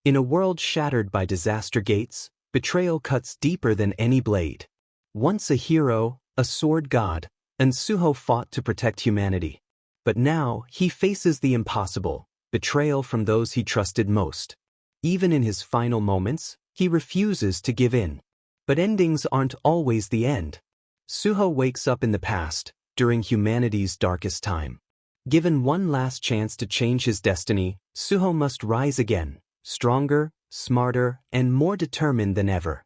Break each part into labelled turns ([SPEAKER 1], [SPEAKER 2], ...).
[SPEAKER 1] In a world shattered by disaster gates, betrayal cuts deeper than any blade. Once a hero, a sword god, Suho fought to protect humanity. But now, he faces the impossible, betrayal from those he trusted most. Even in his final moments, he refuses to give in. But endings aren't always the end. Suho wakes up in the past, during humanity's darkest time. Given one last chance to change his destiny, Suho must rise again, stronger, smarter, and more determined than ever.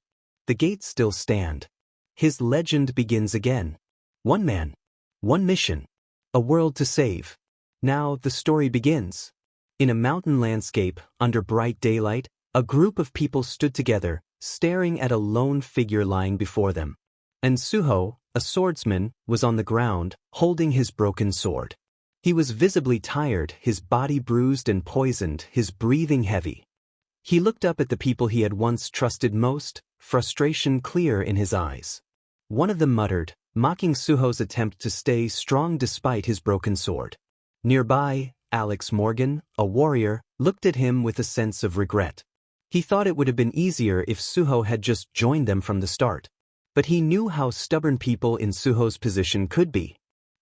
[SPEAKER 1] The gates still stand. His legend begins again. One man, one mission, a world to save. Now the story begins. In a mountain landscape, under bright daylight, a group of people stood together, staring at a lone figure lying before them. And Suho, a swordsman, was on the ground, holding his broken sword. He was visibly tired, his body bruised and poisoned, his breathing heavy. He looked up at the people he had once trusted most, frustration clear in his eyes. One of them muttered, mocking Suho's attempt to stay strong despite his broken sword. Nearby, Alex Morgan, a warrior, looked at him with a sense of regret. He thought it would have been easier if Suho had just joined them from the start. But he knew how stubborn people in Suho's position could be.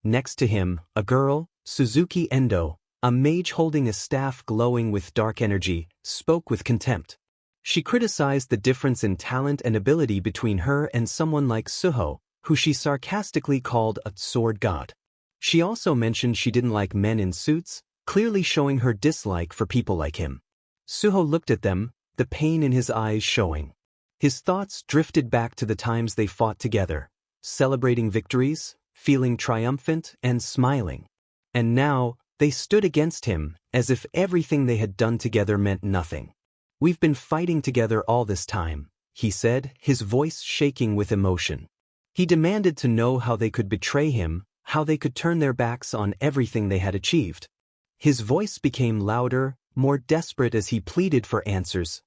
[SPEAKER 1] Next to him, a girl, Suzuki Endo, a mage holding a staff glowing with dark energy, spoke with contempt. She criticized the difference in talent and ability between her and someone like Suho, who she sarcastically called a sword god. She also mentioned she didn't like men in suits, clearly showing her dislike for people like him. Suho looked at them, the pain in his eyes showing. His thoughts drifted back to the times they fought together, celebrating victories, feeling triumphant and smiling. And now, they stood against him, as if everything they had done together meant nothing. "We've been fighting together all this time," he said, his voice shaking with emotion. He demanded to know how they could betray him, how they could turn their backs on everything they had achieved. His voice became louder, more desperate as he pleaded for answers.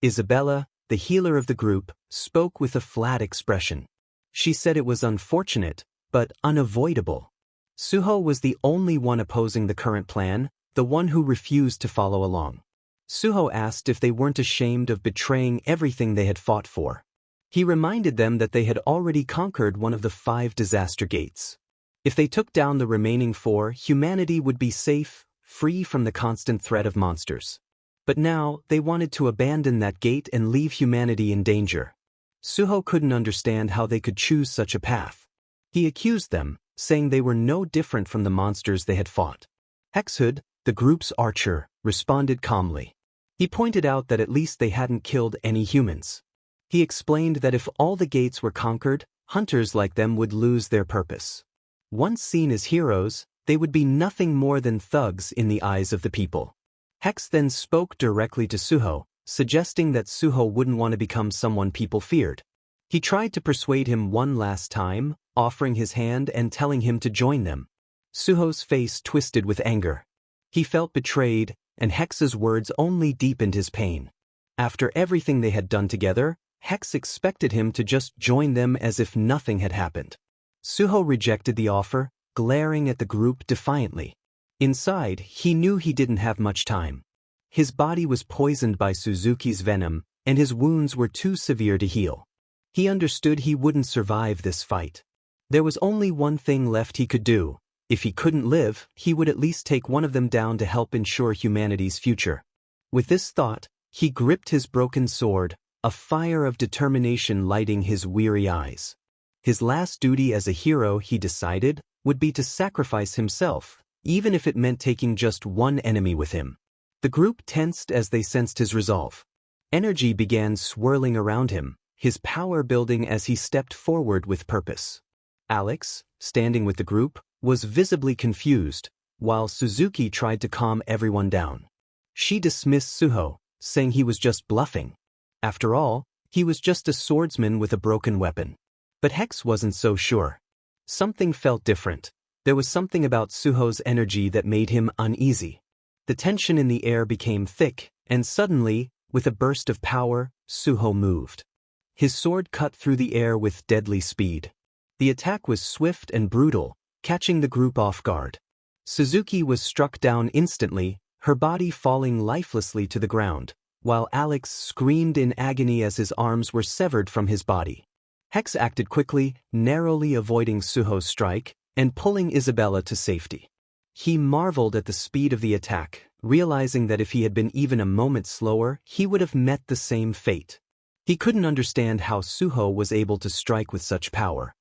[SPEAKER 1] Isabella, the healer of the group, spoke with a flat expression. She said it was unfortunate, but unavoidable. Suho was the only one opposing the current plan, the one who refused to follow along. Suho asked if they weren't ashamed of betraying everything they had fought for. He reminded them that they had already conquered one of the 5 disaster gates. If they took down the remaining 4, humanity would be safe, free from the constant threat of monsters. But now, they wanted to abandon that gate and leave humanity in danger. Suho couldn't understand how they could choose such a path. He accused them, saying they were no different from the monsters they had fought. Hexhood, the group's archer, responded calmly. He pointed out that at least they hadn't killed any humans. He explained that if all the gates were conquered, hunters like them would lose their purpose. Once seen as heroes, they would be nothing more than thugs in the eyes of the people. Hex then spoke directly to Suho, suggesting that Suho wouldn't want to become someone people feared. He tried to persuade him one last time, offering his hand and telling him to join them. Suho's face twisted with anger. He felt betrayed, and Hex's words only deepened his pain. After everything they had done together, Hex expected him to just join them as if nothing had happened. Suho rejected the offer, glaring at the group defiantly. Inside, he knew he didn't have much time. His body was poisoned by Suzuki's venom, and his wounds were too severe to heal. He understood he wouldn't survive this fight. There was only one thing left he could do. If he couldn't live, he would at least take one of them down to help ensure humanity's future. With this thought, he gripped his broken sword, a fire of determination lighting his weary eyes. His last duty as a hero, he decided, would be to sacrifice himself, even if it meant taking just one enemy with him. The group tensed as they sensed his resolve. Energy began swirling around him, his power building as he stepped forward with purpose. Alex, standing with the group, was visibly confused, while Suzuki tried to calm everyone down. She dismissed Suho, saying he was just bluffing. After all, he was just a swordsman with a broken weapon. But Hex wasn't so sure. Something felt different. There was something about Suho's energy that made him uneasy. The tension in the air became thick, and suddenly, with a burst of power, Suho moved. His sword cut through the air with deadly speed. The attack was swift and brutal, catching the group off guard. Suzuki was struck down instantly, her body falling lifelessly to the ground, while Alex screamed in agony as his arms were severed from his body. Hex acted quickly, narrowly avoiding Suho's strike, and pulling Isabella to safety. He marveled at the speed of the attack, realizing that if he had been even a moment slower, he would have met the same fate. He couldn't understand how Suho was able to strike with such power.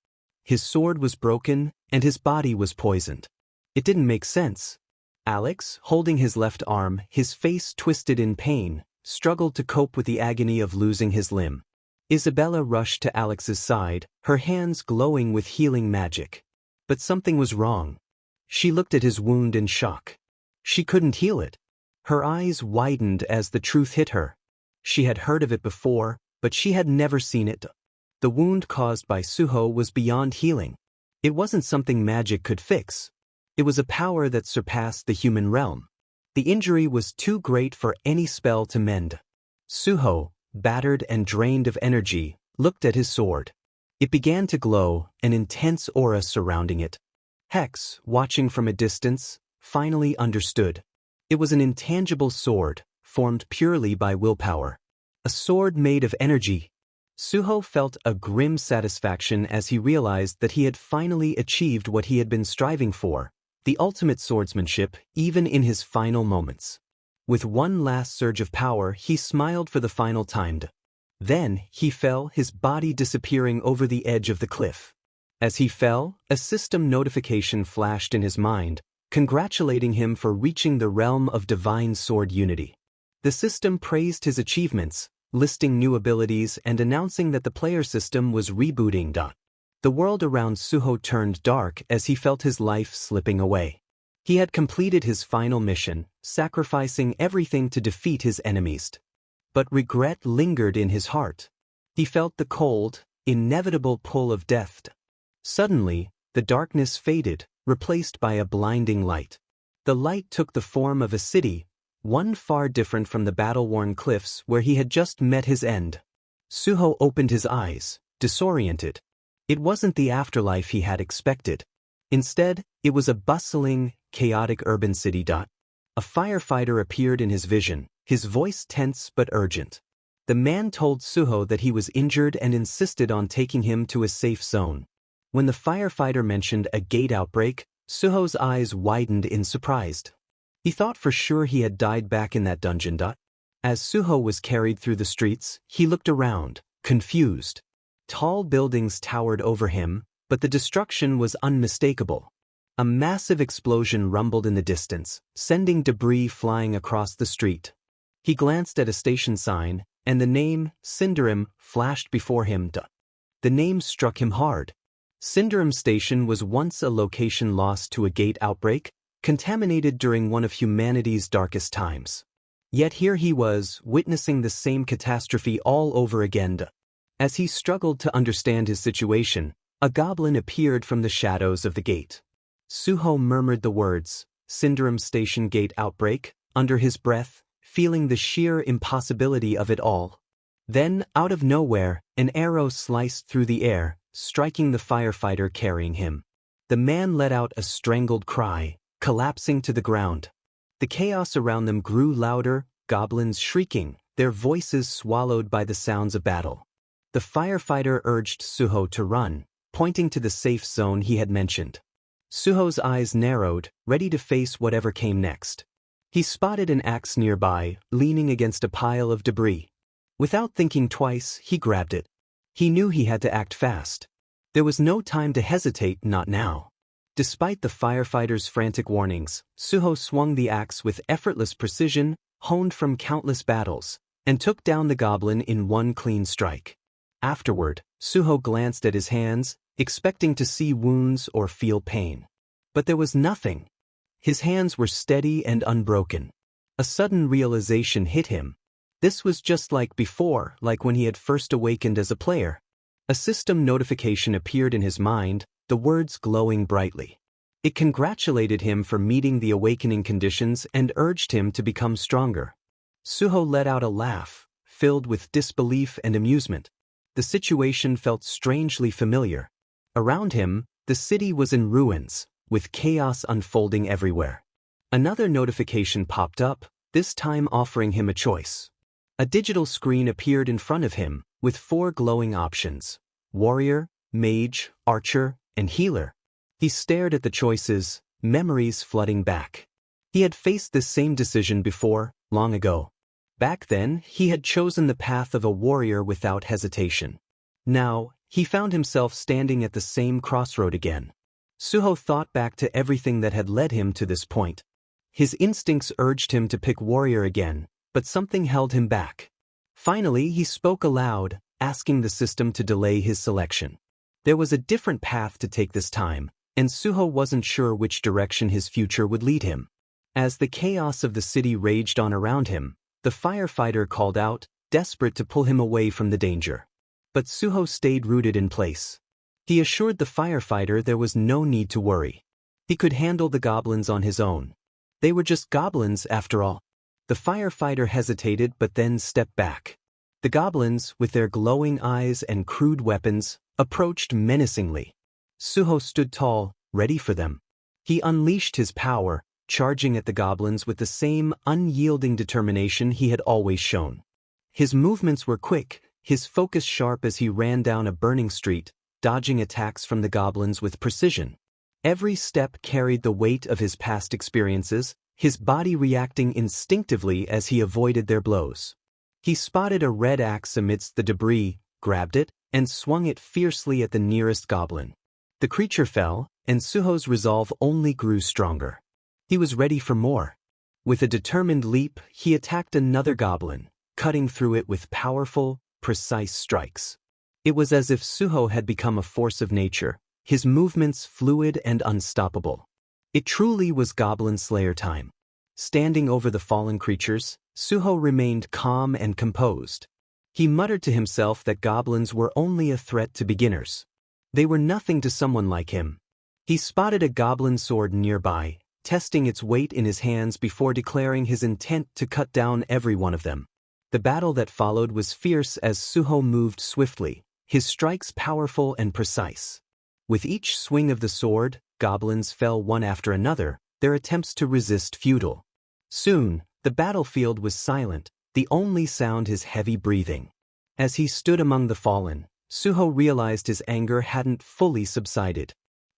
[SPEAKER 1] His sword was broken, and his body was poisoned. It didn't make sense. Alex, holding his left arm, his face twisted in pain, struggled to cope with the agony of losing his limb. Isabella rushed to Alex's side, her hands glowing with healing magic. But something was wrong. She looked at his wound in shock. She couldn't heal it. Her eyes widened as the truth hit her. She had heard of it before, but she had never seen it. The wound caused by Suho was beyond healing. It wasn't something magic could fix. It was a power that surpassed the human realm. The injury was too great for any spell to mend. Suho, battered and drained of energy, looked at his sword. It began to glow, an intense aura surrounding it. Hex, watching from a distance, finally understood. It was an intangible sword, formed purely by willpower. A sword made of energy. Suho felt a grim satisfaction as he realized that he had finally achieved what he had been striving for, the ultimate swordsmanship, even in his final moments. With one last surge of power, he smiled for the final time. Then, he fell, his body disappearing over the edge of the cliff. As he fell, a system notification flashed in his mind, congratulating him for reaching the realm of divine sword unity. The system praised his achievements, listing new abilities and announcing that the player system was rebooting. The world around Suho turned dark as he felt his life slipping away. He had completed his final mission, sacrificing everything to defeat his enemies. But regret lingered in his heart. He felt the cold, inevitable pull of death. Suddenly, the darkness faded, replaced by a blinding light. The light took the form of a city, one far different from the battle-worn cliffs where he had just met his end. Suho opened his eyes, disoriented. It wasn't the afterlife he had expected. Instead, it was a bustling, chaotic urban city. A firefighter appeared in his vision, his voice tense but urgent. The man told Suho that he was injured and insisted on taking him to a safe zone. When the firefighter mentioned a gate outbreak, Suho's eyes widened in surprise. He thought for sure he had died back in that dungeon. As Suho was carried through the streets, he looked around, confused. Tall buildings towered over him, but the destruction was unmistakable. A massive explosion rumbled in the distance, sending debris flying across the street. He glanced at a station sign, and the name, Cinderim, flashed before him. The name struck him hard. Cinderim Station was once a location lost to a gate outbreak, contaminated during one of humanity's darkest times. Yet here he was, witnessing the same catastrophe all over again. As he struggled to understand his situation, a goblin appeared from the shadows of the gate. Suho murmured the words, Cinderim Station Gate Outbreak, under his breath, feeling the sheer impossibility of it all. Then, out of nowhere, an arrow sliced through the air, striking the firefighter carrying him. The man let out a strangled cry, collapsing to the ground. The chaos around them grew louder, goblins shrieking, their voices swallowed by the sounds of battle. The firefighter urged Suho to run, pointing to the safe zone he had mentioned. Suho's eyes narrowed, ready to face whatever came next. He spotted an axe nearby, leaning against a pile of debris. Without thinking twice, he grabbed it. He knew he had to act fast. There was no time to hesitate, not now. Despite the firefighter's frantic warnings, Suho swung the axe with effortless precision, honed from countless battles, and took down the goblin in one clean strike. Afterward, Suho glanced at his hands, expecting to see wounds or feel pain. But there was nothing. His hands were steady and unbroken. A sudden realization hit him. This was just like before, like when he had first awakened as a player. A system notification appeared in his mind, the words glowing brightly. It congratulated him for meeting the awakening conditions and urged him to become stronger. Suho let out a laugh, filled with disbelief and amusement. The situation felt strangely familiar. Around him, the city was in ruins, with chaos unfolding everywhere. Another notification popped up, this time offering him a choice. A digital screen appeared in front of him, with 4 glowing options: warrior, mage, archer, and healer. He stared at the choices, memories flooding back. He had faced this same decision before, long ago. Back then, he had chosen the path of a warrior without hesitation. Now, he found himself standing at the same crossroad again. Suho thought back to everything that had led him to this point. His instincts urged him to pick warrior again, but something held him back. Finally, he spoke aloud, asking the system to delay his selection. There was a different path to take this time, and Suho wasn't sure which direction his future would lead him. As the chaos of the city raged on around him, the firefighter called out, desperate to pull him away from the danger. But Suho stayed rooted in place. He assured the firefighter there was no need to worry. He could handle the goblins on his own. They were just goblins after all. The firefighter hesitated but then stepped back. The goblins, with their glowing eyes and crude weapons, approached menacingly. Suho stood tall, ready for them. He unleashed his power, charging at the goblins with the same unyielding determination he had always shown. His movements were quick, his focus sharp as he ran down a burning street, dodging attacks from the goblins with precision. Every step carried the weight of his past experiences, his body reacting instinctively as he avoided their blows. He spotted a red axe amidst the debris, grabbed it, and swung it fiercely at the nearest goblin. The creature fell, and Suho's resolve only grew stronger. He was ready for more. With a determined leap, he attacked another goblin, cutting through it with powerful, precise strikes. It was as if Suho had become a force of nature, his movements fluid and unstoppable. It truly was Goblin Slayer time. Standing over the fallen creatures, Suho remained calm and composed. He muttered to himself that goblins were only a threat to beginners. They were nothing to someone like him. He spotted a goblin sword nearby, testing its weight in his hands before declaring his intent to cut down every one of them. The battle that followed was fierce as Suho moved swiftly, his strikes powerful and precise. With each swing of the sword, goblins fell one after another, their attempts to resist futile. Soon, the battlefield was silent, the only sound his heavy breathing. As he stood among the fallen, Suho realized his anger hadn't fully subsided.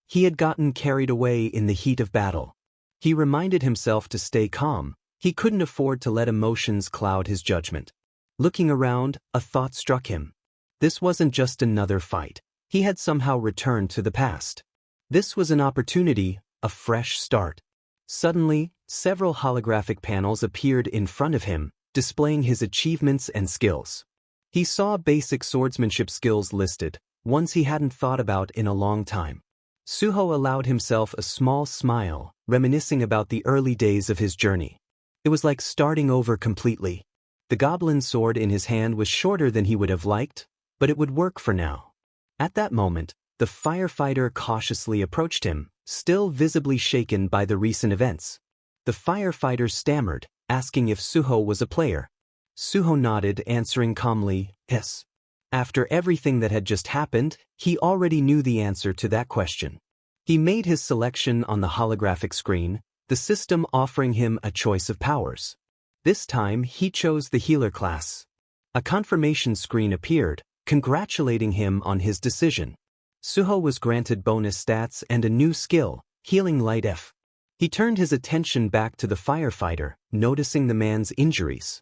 [SPEAKER 1] He had gotten carried away in the heat of battle. He reminded himself to stay calm. He couldn't afford to let emotions cloud his judgment. Looking around, a thought struck him. This wasn't just another fight. He had somehow returned to the past. This was an opportunity, a fresh start. Suddenly, several holographic panels appeared in front of him, displaying his achievements and skills. He saw basic swordsmanship skills listed, ones he hadn't thought about in a long time. Suho allowed himself a small smile, reminiscing about the early days of his journey. It was like starting over completely. The goblin sword in his hand was shorter than he would have liked, but it would work for now. At that moment, the firefighter cautiously approached him, still visibly shaken by the recent events. The firefighter stammered, asking if Suho was a player. Suho nodded, answering calmly, yes. After everything that had just happened, he already knew the answer to that question. He made his selection on the holographic screen, the system offering him a choice of powers. This time, he chose the healer class. A confirmation screen appeared, congratulating him on his decision. Suho was granted bonus stats and a new skill, Healing Light F. He turned his attention back to the firefighter, noticing the man's injuries.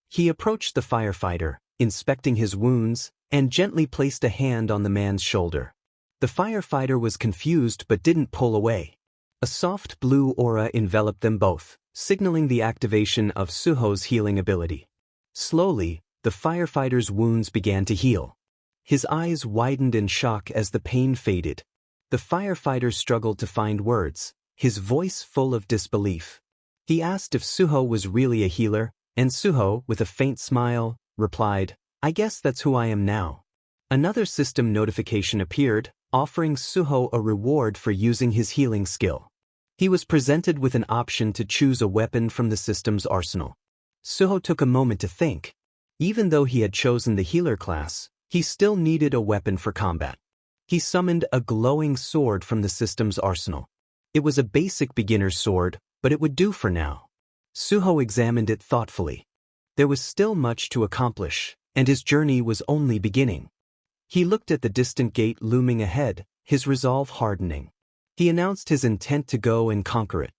[SPEAKER 1] He approached the firefighter, inspecting his wounds, and gently placed a hand on the man's shoulder. The firefighter was confused but didn't pull away. A soft blue aura enveloped them both, signaling the activation of Suho's healing ability. Slowly, the firefighter's wounds began to heal. His eyes widened in shock as the pain faded. The firefighter struggled to find words, his voice full of disbelief. He asked if Suho was really a healer, and Suho, with a faint smile, replied, "I guess that's who I am now." Another system notification appeared, offering Suho a reward for using his healing skill. He was presented with an option to choose a weapon from the system's arsenal. Suho took a moment to think. Even though he had chosen the healer class, he still needed a weapon for combat. He summoned a glowing sword from the system's arsenal. It was a basic beginner's sword, but it would do for now. Suho examined it thoughtfully. There was still much to accomplish, and his journey was only beginning. He looked at the distant gate looming ahead, his resolve hardening. He announced his intent to go and conquer it.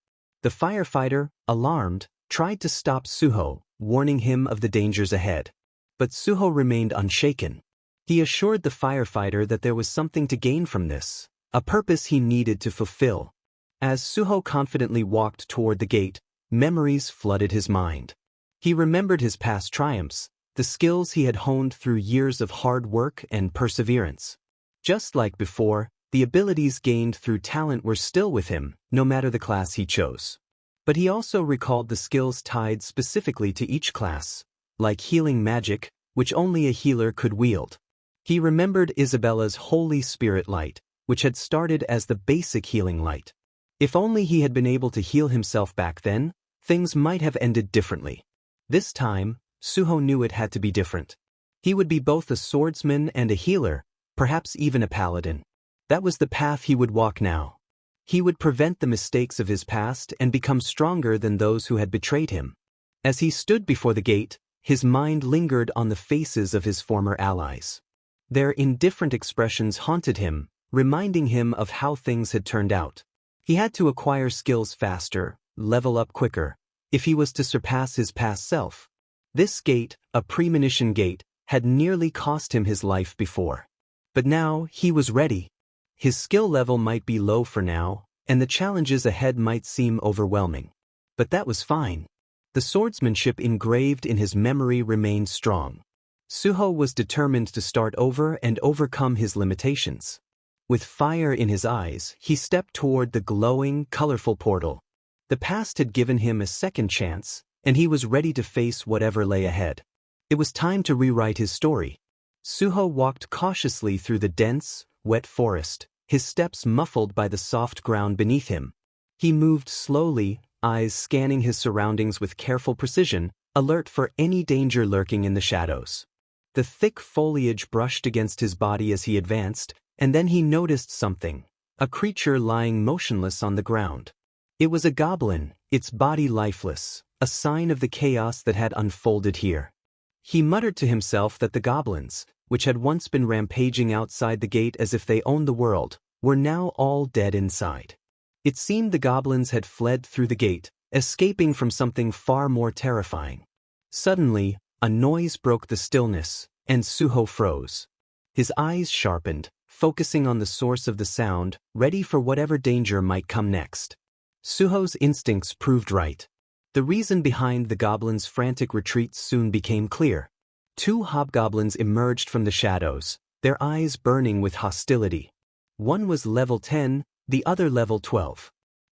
[SPEAKER 1] The firefighter, alarmed, tried to stop Suho, warning him of the dangers ahead. But Suho remained unshaken. He assured the firefighter that there was something to gain from this, a purpose he needed to fulfill. As Suho confidently walked toward the gate, memories flooded his mind. He remembered his past triumphs, the skills he had honed through years of hard work and perseverance. Just like before, the abilities gained through talent were still with him, no matter the class he chose. But he also recalled the skills tied specifically to each class, like healing magic, which only a healer could wield. He remembered Isabella's Holy Spirit Light, which had started as the basic healing light. If only he had been able to heal himself back then, things might have ended differently. This time, Suho knew it had to be different. He would be both a swordsman and a healer, perhaps even a paladin. That was the path he would walk now. He would prevent the mistakes of his past and become stronger than those who had betrayed him. As he stood before the gate, his mind lingered on the faces of his former allies. Their indifferent expressions haunted him, reminding him of how things had turned out. He had to acquire skills faster, level up quicker, if he was to surpass his past self. This gate, a premonition gate, had nearly cost him his life before. But now he was ready. His skill level might be low for now, and the challenges ahead might seem overwhelming. But that was fine. The swordsmanship engraved in his memory remained strong. Suho was determined to start over and overcome his limitations. With fire in his eyes, he stepped toward the glowing, colorful portal. The past had given him a second chance, and he was ready to face whatever lay ahead. It was time to rewrite his story. Suho walked cautiously through the dense, wet forest, his steps muffled by the soft ground beneath him. He moved slowly, eyes scanning his surroundings with careful precision, alert for any danger lurking in the shadows. The thick foliage brushed against his body as he advanced, and then he noticed something, a creature lying motionless on the ground. It was a goblin, its body lifeless, a sign of the chaos that had unfolded here. He muttered to himself that the goblins, which had once been rampaging outside the gate as if they owned the world, were now all dead inside. It seemed the goblins had fled through the gate, escaping from something far more terrifying. Suddenly, a noise broke the stillness, and Suho froze. His eyes sharpened, focusing on the source of the sound, ready for whatever danger might come next. Suho's instincts proved right. The reason behind the goblins' frantic retreat soon became clear. Two hobgoblins emerged from the shadows, their eyes burning with hostility. One was level 10, the other level 12.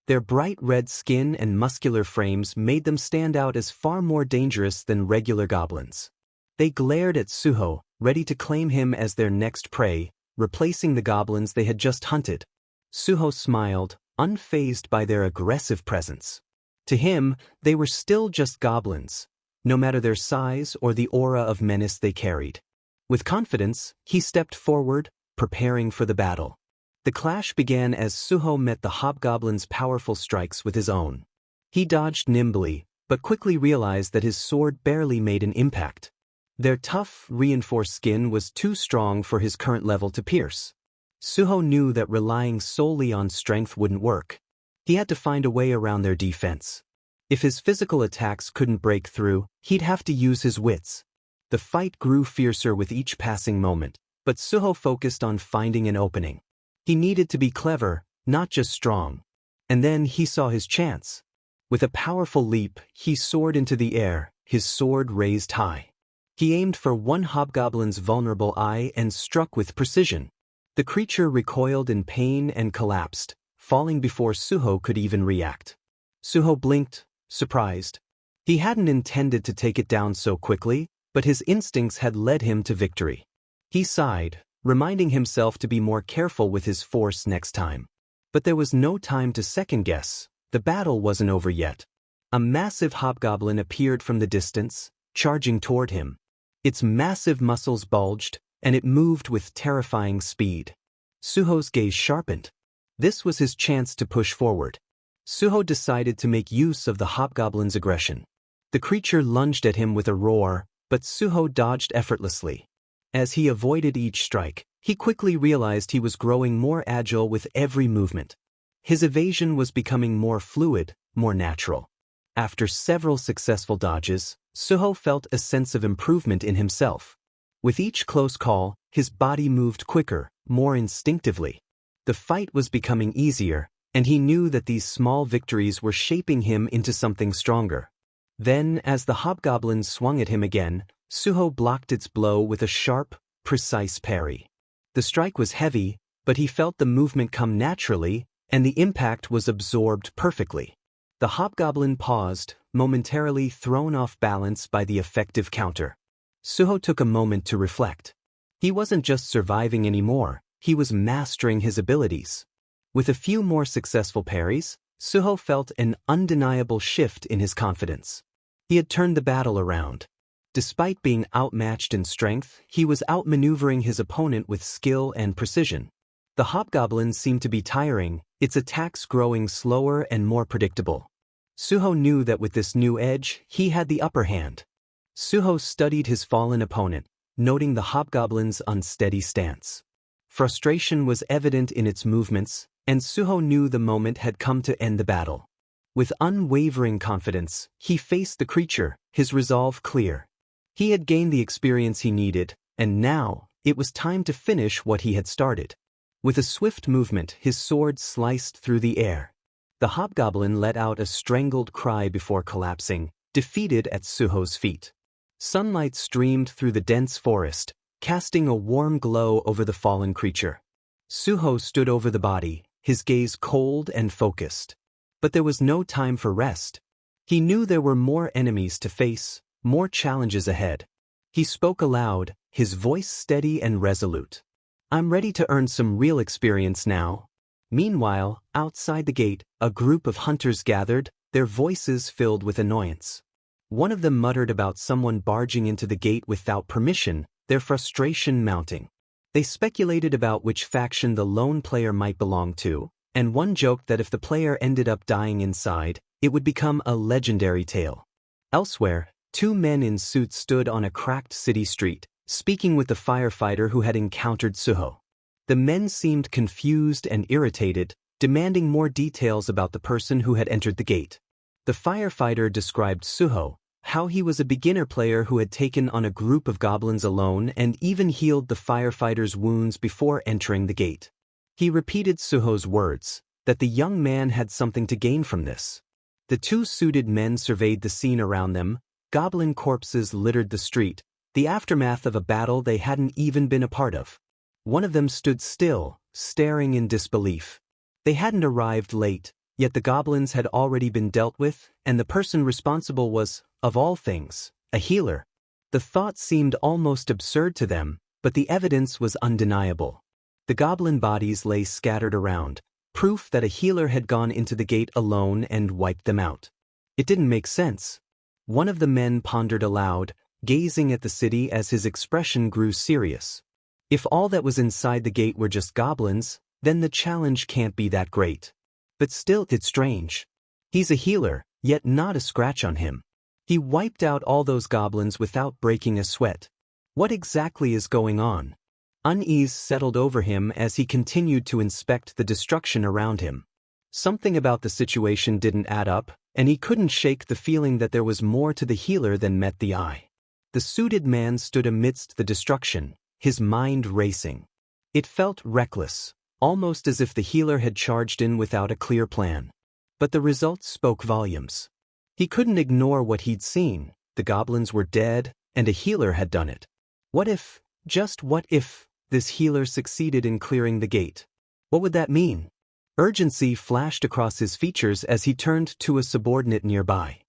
[SPEAKER 1] Their bright red skin and muscular frames made them stand out as far more dangerous than regular goblins. They glared at Suho, ready to claim him as their next prey, replacing the goblins they had just hunted. Suho smiled, unfazed by their aggressive presence. To him, they were still just goblins, no matter their size or the aura of menace they carried. With confidence, he stepped forward, preparing for the battle. The clash began as Suho met the hobgoblin's powerful strikes with his own. He dodged nimbly, but quickly realized that his sword barely made an impact. Their tough, reinforced skin was too strong for his current level to pierce. Suho knew that relying solely on strength wouldn't work. He had to find a way around their defense. If his physical attacks couldn't break through, he'd have to use his wits. The fight grew fiercer with each passing moment, but Suho focused on finding an opening. He needed to be clever, not just strong. And then he saw his chance. With a powerful leap, he soared into the air, his sword raised high. He aimed for one hobgoblin's vulnerable eye and struck with precision. The creature recoiled in pain and collapsed, falling before Suho could even react. Suho blinked, surprised. He hadn't intended to take it down so quickly, but his instincts had led him to victory. He sighed, reminding himself to be more careful with his force next time. But there was no time to second-guess. The battle wasn't over yet. A massive hobgoblin appeared from the distance, charging toward him. Its massive muscles bulged, and it moved with terrifying speed. Suho's gaze sharpened. This was his chance to push forward. Suho decided to make use of the hobgoblin's aggression. The creature lunged at him with a roar, but Suho dodged effortlessly. As he avoided each strike, he quickly realized he was growing more agile with every movement. His evasion was becoming more fluid, more natural. After several successful dodges, Suho felt a sense of improvement in himself. With each close call, his body moved quicker, more instinctively. The fight was becoming easier, and he knew that these small victories were shaping him into something stronger. Then, as the hobgoblin swung at him again, Suho blocked its blow with a sharp, precise parry. The strike was heavy, but he felt the movement come naturally, and the impact was absorbed perfectly. The hobgoblin paused, momentarily thrown off balance by the effective counter. Suho took a moment to reflect. He wasn't just surviving anymore, he was mastering his abilities. With a few more successful parries, Suho felt an undeniable shift in his confidence. He had turned the battle around. Despite being outmatched in strength, he was outmaneuvering his opponent with skill and precision. The hobgoblin seemed to be tiring, its attacks growing slower and more predictable. Suho knew that with this new edge, he had the upper hand. Suho studied his fallen opponent, noting the hobgoblin's unsteady stance. Frustration was evident in its movements, and Suho knew the moment had come to end the battle. With unwavering confidence, he faced the creature, his resolve clear. He had gained the experience he needed, and now, it was time to finish what he had started. With a swift movement, his sword sliced through the air. The hobgoblin let out a strangled cry before collapsing, defeated at Suho's feet. Sunlight streamed through the dense forest, casting a warm glow over the fallen creature. Suho stood over the body, his gaze cold and focused. But there was no time for rest. He knew there were more enemies to face, more challenges ahead. He spoke aloud, his voice steady and resolute. "I'm ready to earn some real experience now." Meanwhile, outside the gate, a group of hunters gathered, their voices filled with annoyance. One of them muttered about someone barging into the gate without permission, their frustration mounting. They speculated about which faction the lone player might belong to, and one joked that if the player ended up dying inside, it would become a legendary tale. Elsewhere, two men in suits stood on a cracked city street, speaking with the firefighter who had encountered Suho. The men seemed confused and irritated, demanding more details about the person who had entered the gate. The firefighter described Suho, how he was a beginner player who had taken on a group of goblins alone and even healed the firefighter's wounds before entering the gate. He repeated Suho's words, that the young man had something to gain from this. The two suited men surveyed the scene around them. Goblin corpses littered the street, the aftermath of a battle they hadn't even been a part of. One of them stood still, staring in disbelief. They hadn't arrived late, yet the goblins had already been dealt with, and the person responsible was, of all things, a healer. The thought seemed almost absurd to them, but the evidence was undeniable. The goblin bodies lay scattered around, proof that a healer had gone into the gate alone and wiped them out. It didn't make sense. One of the men pondered aloud, gazing at the city as his expression grew serious. If all that was inside the gate were just goblins, then the challenge can't be that great. But still, it's strange. He's a healer, yet not a scratch on him. He wiped out all those goblins without breaking a sweat. What exactly is going on? Unease settled over him as he continued to inspect the destruction around him. Something about the situation didn't add up, and he couldn't shake the feeling that there was more to the healer than met the eye. The suited man stood amidst the destruction, his mind racing. It felt reckless, almost as if the healer had charged in without a clear plan. But the results spoke volumes. He couldn't ignore what he'd seen. The goblins were dead, and a healer had done it. What if, just what if, this healer succeeded in clearing the gate? What would that mean? Urgency flashed across his features as he turned to a subordinate nearby.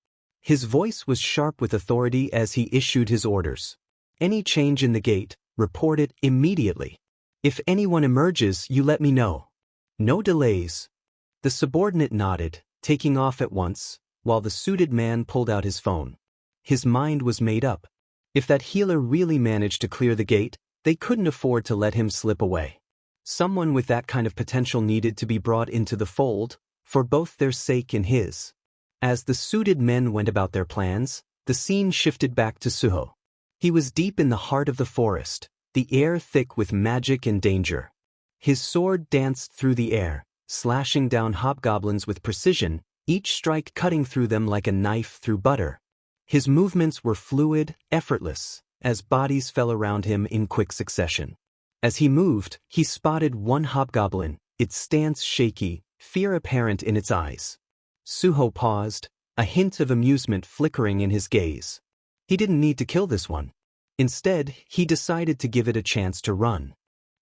[SPEAKER 1] His voice was sharp with authority as he issued his orders. Any change in the gate, report it immediately. If anyone emerges, you let me know. No delays. The subordinate nodded, taking off at once, while the suited man pulled out his phone. His mind was made up. If that healer really managed to clear the gate, they couldn't afford to let him slip away. Someone with that kind of potential needed to be brought into the fold, for both their sake and his. As the suited men went about their plans, the scene shifted back to Suho. He was deep in the heart of the forest, the air thick with magic and danger. His sword danced through the air, slashing down hobgoblins with precision, each strike cutting through them like a knife through butter. His movements were fluid, effortless, as bodies fell around him in quick succession. As he moved, he spotted one hobgoblin, its stance shaky, fear apparent in its eyes. Suho paused, a hint of amusement flickering in his gaze. He didn't need to kill this one. Instead, he decided to give it a chance to run.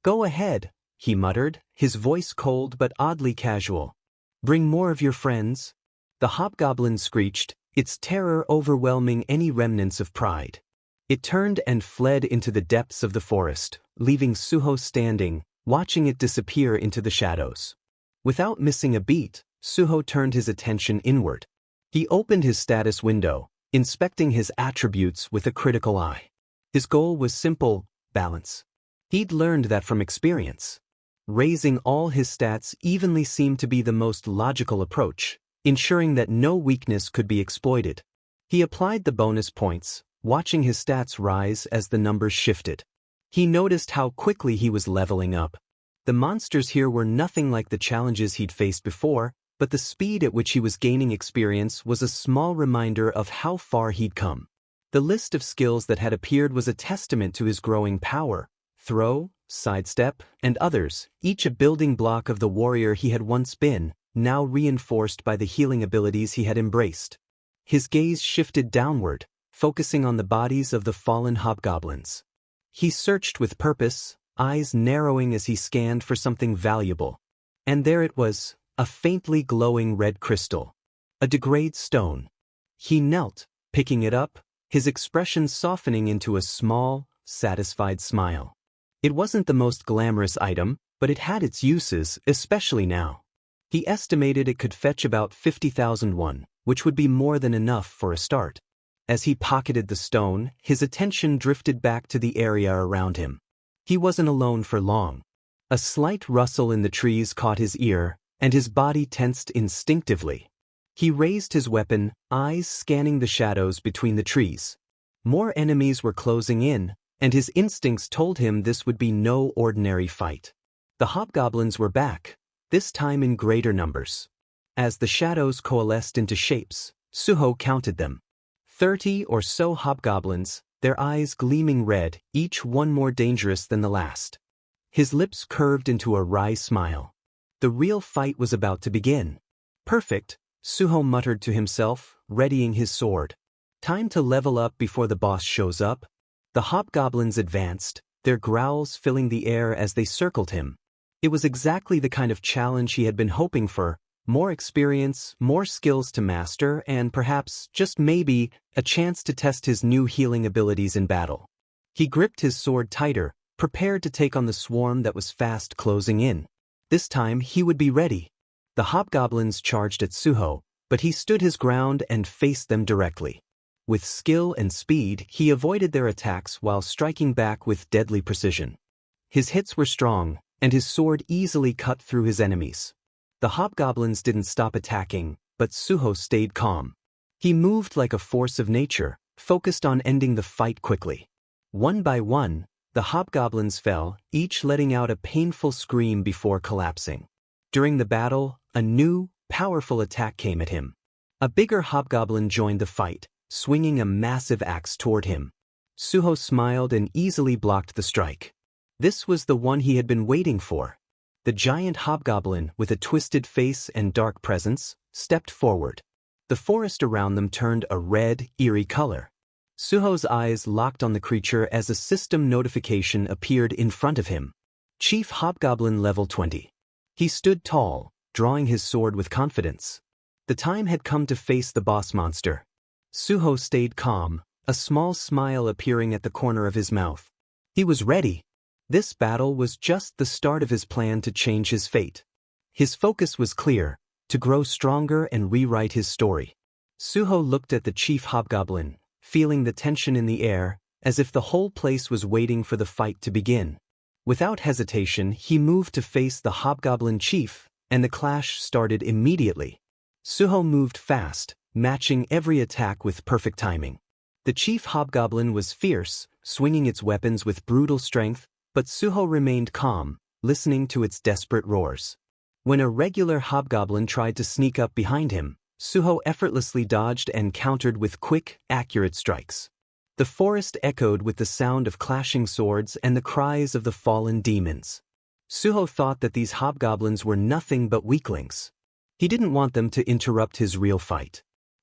[SPEAKER 1] "Go ahead," he muttered, his voice cold but oddly casual. "Bring more of your friends." The hobgoblin screeched, its terror overwhelming any remnants of pride. It turned and fled into the depths of the forest, leaving Suho standing, watching it disappear into the shadows. Without missing a beat, Suho turned his attention inward. He opened his status window, inspecting his attributes with a critical eye. His goal was simple: balance. He'd learned that from experience. Raising all his stats evenly seemed to be the most logical approach, ensuring that no weakness could be exploited. He applied the bonus points, watching his stats rise as the numbers shifted. He noticed how quickly he was leveling up. The monsters here were nothing like the challenges he'd faced before, but the speed at which he was gaining experience was a small reminder of how far he'd come. The list of skills that had appeared was a testament to his growing power: throw, sidestep, and others, each a building block of the warrior he had once been, now reinforced by the healing abilities he had embraced. His gaze shifted downward, focusing on the bodies of the fallen hobgoblins. He searched with purpose, eyes narrowing as he scanned for something valuable. And there it was, a faintly glowing red crystal. A degrade stone. He knelt, picking it up, his expression softening into a small, satisfied smile. It wasn't the most glamorous item, but it had its uses, especially now. He estimated it could fetch about 50,000 won, which would be more than enough for a start. As he pocketed the stone, his attention drifted back to the area around him. He wasn't alone for long. A slight rustle in the trees caught his ear, and his body tensed instinctively. He raised his weapon, eyes scanning the shadows between the trees. More enemies were closing in, and his instincts told him this would be no ordinary fight. The hobgoblins were back, this time in greater numbers. As the shadows coalesced into shapes, Suho counted them. 30 or so hobgoblins, their eyes gleaming red, each one more dangerous than the last. His lips curved into a wry smile. The real fight was about to begin. "Perfect," Suho muttered to himself, readying his sword. "Time to level up before the boss shows up." The hobgoblins advanced, their growls filling the air as they circled him. It was exactly the kind of challenge he had been hoping for: more experience, more skills to master, and perhaps, just maybe, a chance to test his new healing abilities in battle. He gripped his sword tighter, prepared to take on the swarm that was fast closing in. This time he would be ready. The hobgoblins charged at Suho, but he stood his ground and faced them directly. With skill and speed, he avoided their attacks while striking back with deadly precision. His hits were strong, and his sword easily cut through his enemies. The hobgoblins didn't stop attacking, but Suho stayed calm. He moved like a force of nature, focused on ending the fight quickly. One by one, the hobgoblins fell, each letting out a painful scream before collapsing. During the battle, a new, powerful attack came at him. A bigger hobgoblin joined the fight, swinging a massive axe toward him. Suho smiled and easily blocked the strike. This was the one he had been waiting for. The giant hobgoblin, with a twisted face and dark presence, stepped forward. The forest around them turned a red, eerie color. Suho's eyes locked on the creature as a system notification appeared in front of him. Chief Hobgoblin Level 20. He stood tall, drawing his sword with confidence. The time had come to face the boss monster. Suho stayed calm, a small smile appearing at the corner of his mouth. He was ready. This battle was just the start of his plan to change his fate. His focus was clear: to grow stronger and rewrite his story. Suho looked at the chief hobgoblin, feeling the tension in the air, as if the whole place was waiting for the fight to begin. Without hesitation, he moved to face the hobgoblin chief, and the clash started immediately. Suho moved fast, matching every attack with perfect timing. The chief hobgoblin was fierce, swinging its weapons with brutal strength, but Suho remained calm, listening to its desperate roars. When a regular hobgoblin tried to sneak up behind him, Suho effortlessly dodged and countered with quick, accurate strikes. The forest echoed with the sound of clashing swords and the cries of the fallen demons. Suho thought that these hobgoblins were nothing but weaklings. He didn't want them to interrupt his real fight.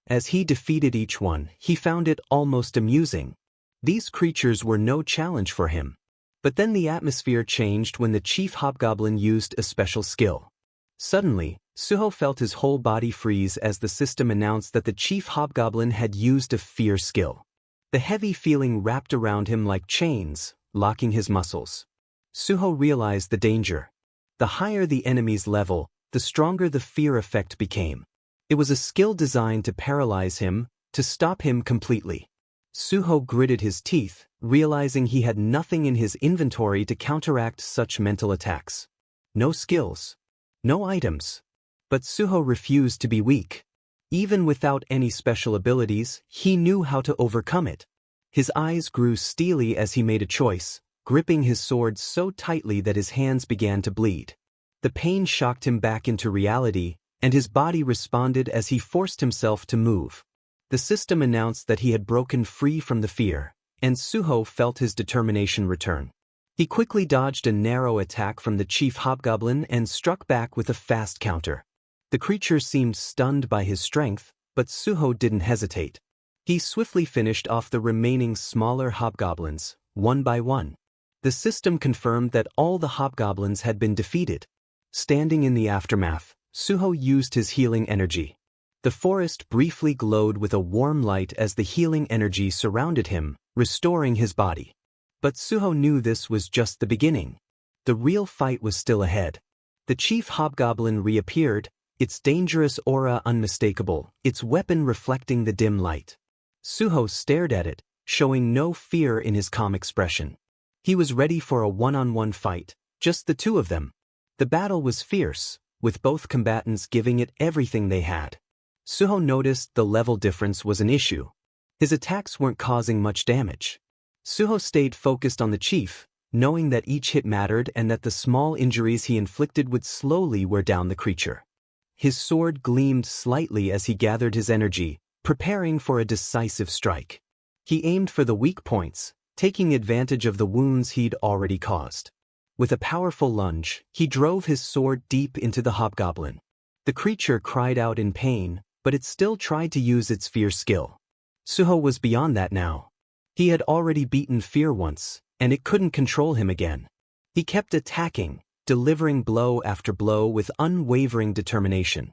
[SPEAKER 1] As he defeated each one, he found it almost amusing. These creatures were no challenge for him. But then the atmosphere changed when the chief hobgoblin used a special skill. Suddenly, Suho felt his whole body freeze as the system announced that the chief hobgoblin had used a fear skill. The heavy feeling wrapped around him like chains, locking his muscles. Suho realized the danger. The higher the enemy's level, the stronger the fear effect became. It was a skill designed to paralyze him, to stop him completely. Suho gritted his teeth, realizing he had nothing in his inventory to counteract such mental attacks. No skills. No items. But Suho refused to be weak. Even without any special abilities, he knew how to overcome it. His eyes grew steely as he made a choice, gripping his sword so tightly that his hands began to bleed. The pain shocked him back into reality, and his body responded as he forced himself to move. The system announced that he had broken free from the fear, and Suho felt his determination return. He quickly dodged a narrow attack from the chief hobgoblin and struck back with a fast counter. The creature seemed stunned by his strength, but Suho didn't hesitate. He swiftly finished off the remaining smaller hobgoblins, one by one. The system confirmed that all the hobgoblins had been defeated. Standing in the aftermath, Suho used his healing energy. The forest briefly glowed with a warm light as the healing energy surrounded him, restoring his body. But Suho knew this was just the beginning. The real fight was still ahead. The chief hobgoblin reappeared, its dangerous aura unmistakable, its weapon reflecting the dim light. Suho stared at it, showing no fear in his calm expression. He was ready for a one-on-one fight, just the two of them. The battle was fierce, with both combatants giving it everything they had. Suho noticed the level difference was an issue. His attacks weren't causing much damage. Suho stayed focused on the chief, knowing that each hit mattered and that the small injuries he inflicted would slowly wear down the creature. His sword gleamed slightly as he gathered his energy, preparing for a decisive strike. He aimed for the weak points, taking advantage of the wounds he'd already caused. With a powerful lunge, he drove his sword deep into the hobgoblin. The creature cried out in pain, but it still tried to use its fear skill. Suho was beyond that now. He had already beaten fear once, and it couldn't control him again. He kept attacking, delivering blow after blow with unwavering determination.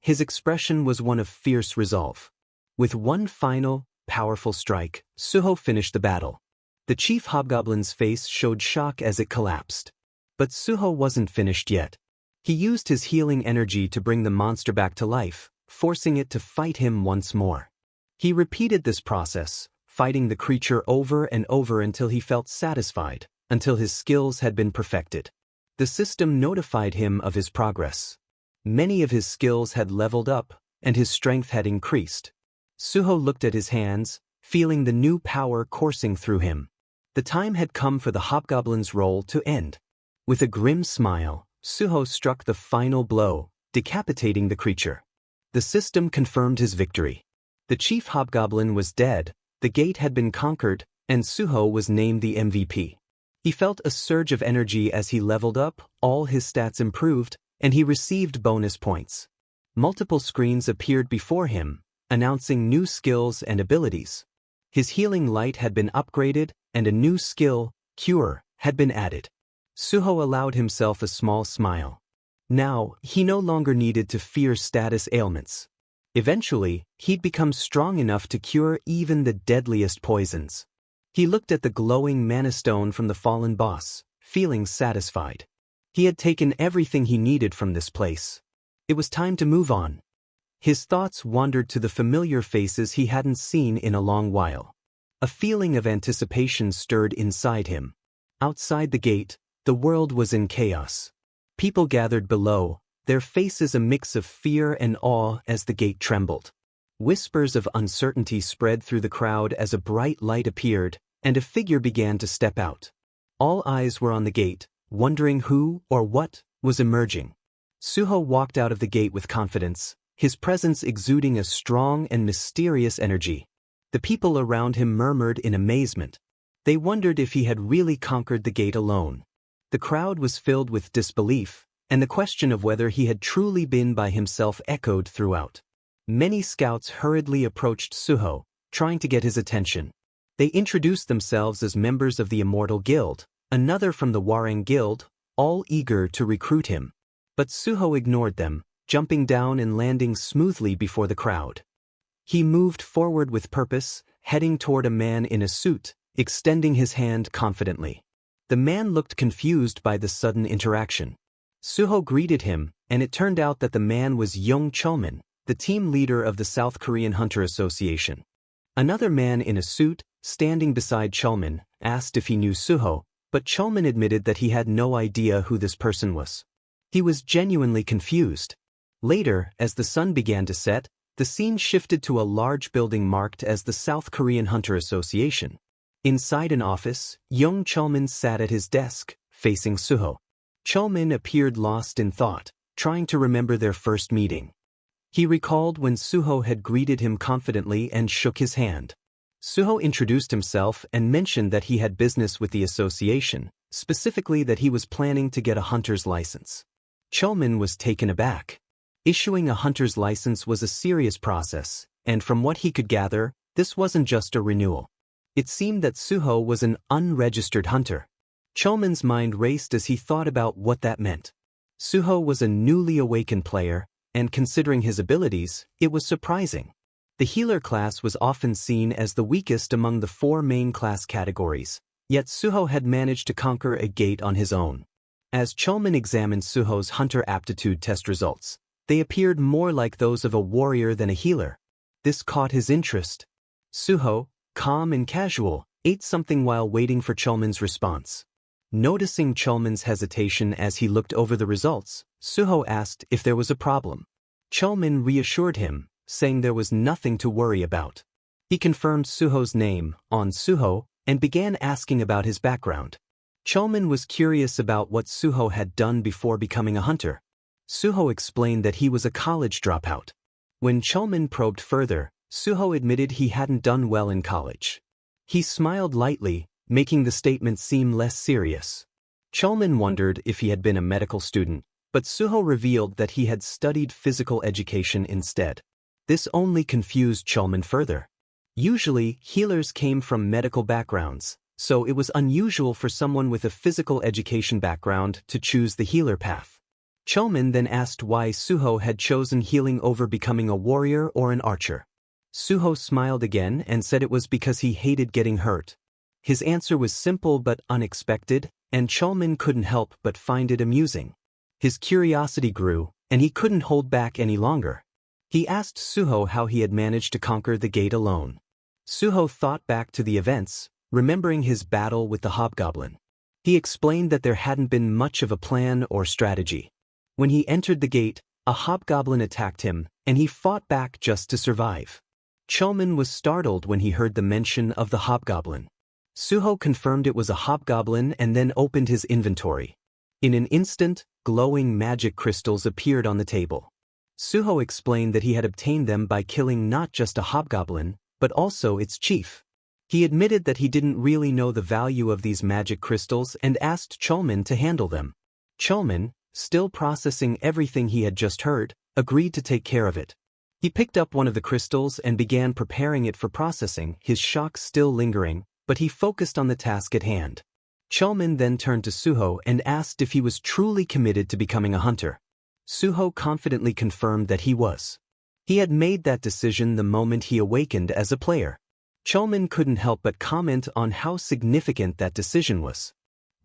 [SPEAKER 1] His expression was one of fierce resolve. With one final, powerful strike, Suho finished the battle. The chief hobgoblin's face showed shock as it collapsed. But Suho wasn't finished yet. He used his healing energy to bring the monster back to life, forcing it to fight him once more. He repeated this process, fighting the creature over and over until he felt satisfied, until his skills had been perfected. The system notified him of his progress. Many of his skills had leveled up, and his strength had increased. Suho looked at his hands, feeling the new power coursing through him. The time had come for the hobgoblin's role to end. With a grim smile, Suho struck the final blow, decapitating the creature. The system confirmed his victory. The chief hobgoblin was dead, the gate had been conquered, and Suho was named the MVP. He felt a surge of energy as he leveled up, all his stats improved, and he received bonus points. Multiple screens appeared before him, announcing new skills and abilities. His healing light had been upgraded, and a new skill, Cure, had been added. Suho allowed himself a small smile. Now, he no longer needed to fear status ailments. Eventually, he'd become strong enough to cure even the deadliest poisons. He looked at the glowing mana stone from the fallen boss, feeling satisfied. He had taken everything he needed from this place. It was time to move on. His thoughts wandered to the familiar faces he hadn't seen in a long while. A feeling of anticipation stirred inside him. Outside the gate, the world was in chaos. People gathered below, their faces a mix of fear and awe as the gate trembled. Whispers of uncertainty spread through the crowd as a bright light appeared, and a figure began to step out. All eyes were on the gate, wondering who or what was emerging. Suho walked out of the gate with confidence, his presence exuding a strong and mysterious energy. The people around him murmured in amazement. They wondered if he had really conquered the gate alone. The crowd was filled with disbelief, and the question of whether he had truly been by himself echoed throughout. Many scouts hurriedly approached Suho, trying to get his attention. They introduced themselves as members of the Immortal Guild, another from the Warang Guild, all eager to recruit him. But Suho ignored them, jumping down and landing smoothly before the crowd. He moved forward with purpose, heading toward a man in a suit, extending his hand confidently. The man looked confused by the sudden interaction. Suho greeted him, and it turned out that the man was ᴄᴏᴘᴘыឫ, the team leader of the South Korean Hunter Association. Another man in a suit, standing beside Cheolman, asked if he knew Suho, but Cheolman admitted that he had no idea who this person was. He was genuinely confused. Later, as the sun began to set, the scene shifted to a large building marked as the South Korean Hunter Association. Inside an office, young Cheolman sat at his desk, facing Suho. Cheolman appeared lost in thought, trying to remember their first meeting. He recalled when Suho had greeted him confidently and shook his hand. Suho introduced himself and mentioned that he had business with the association, specifically that he was planning to get a hunter's license. Cheolman was taken aback. Issuing a hunter's license was a serious process, and from what he could gather, this wasn't just a renewal. It seemed that Suho was an unregistered hunter. Cheolman's mind raced as he thought about what that meant. Suho was a newly awakened player, and considering his abilities, it was surprising. The healer class was often seen as the weakest among the 4 main class categories, yet Suho had managed to conquer a gate on his own. As Cheolman examined Suho's hunter aptitude test results, they appeared more like those of a warrior than a healer. This caught his interest. Suho, calm and casual, ate something while waiting for Cheolman's response. Noticing Cheolman's hesitation as he looked over the results, Suho asked if there was a problem. Cheolman reassured him, saying there was nothing to worry about. He confirmed Suho's name, on Suho, and began asking about his background. Cheolman was curious about what Suho had done before becoming a hunter. Suho explained that he was a college dropout. When Cheolman probed further, Suho admitted he hadn't done well in college. He smiled lightly, making the statement seem less serious. Cheolman wondered if he had been a medical student, but Suho revealed that he had studied physical education instead. This only confused Cheolman further. Usually, healers came from medical backgrounds, so it was unusual for someone with a physical education background to choose the healer path. Cheolman then asked why Suho had chosen healing over becoming a warrior or an archer. Suho smiled again and said it was because he hated getting hurt. His answer was simple but unexpected, and Cheolman couldn't help but find it amusing. His curiosity grew, and he couldn't hold back any longer. He asked Suho how he had managed to conquer the gate alone. Suho thought back to the events, remembering his battle with the hobgoblin. He explained that there hadn't been much of a plan or strategy. When he entered the gate, a hobgoblin attacked him, and he fought back just to survive. Cheolman was startled when he heard the mention of the hobgoblin. Suho confirmed it was a hobgoblin and then opened his inventory. In an instant, glowing magic crystals appeared on the table. Suho explained that he had obtained them by killing not just a hobgoblin, but also its chief. He admitted that he didn't really know the value of these magic crystals and asked Cheolman to handle them. Cheolman, still processing everything he had just heard, agreed to take care of it. He picked up one of the crystals and began preparing it for processing, his shock still lingering, but he focused on the task at hand. Cheolman then turned to Suho and asked if he was truly committed to becoming a hunter. Suho confidently confirmed that he was. He had made that decision the moment he awakened as a player. Cheolman couldn't help but comment on how significant that decision was.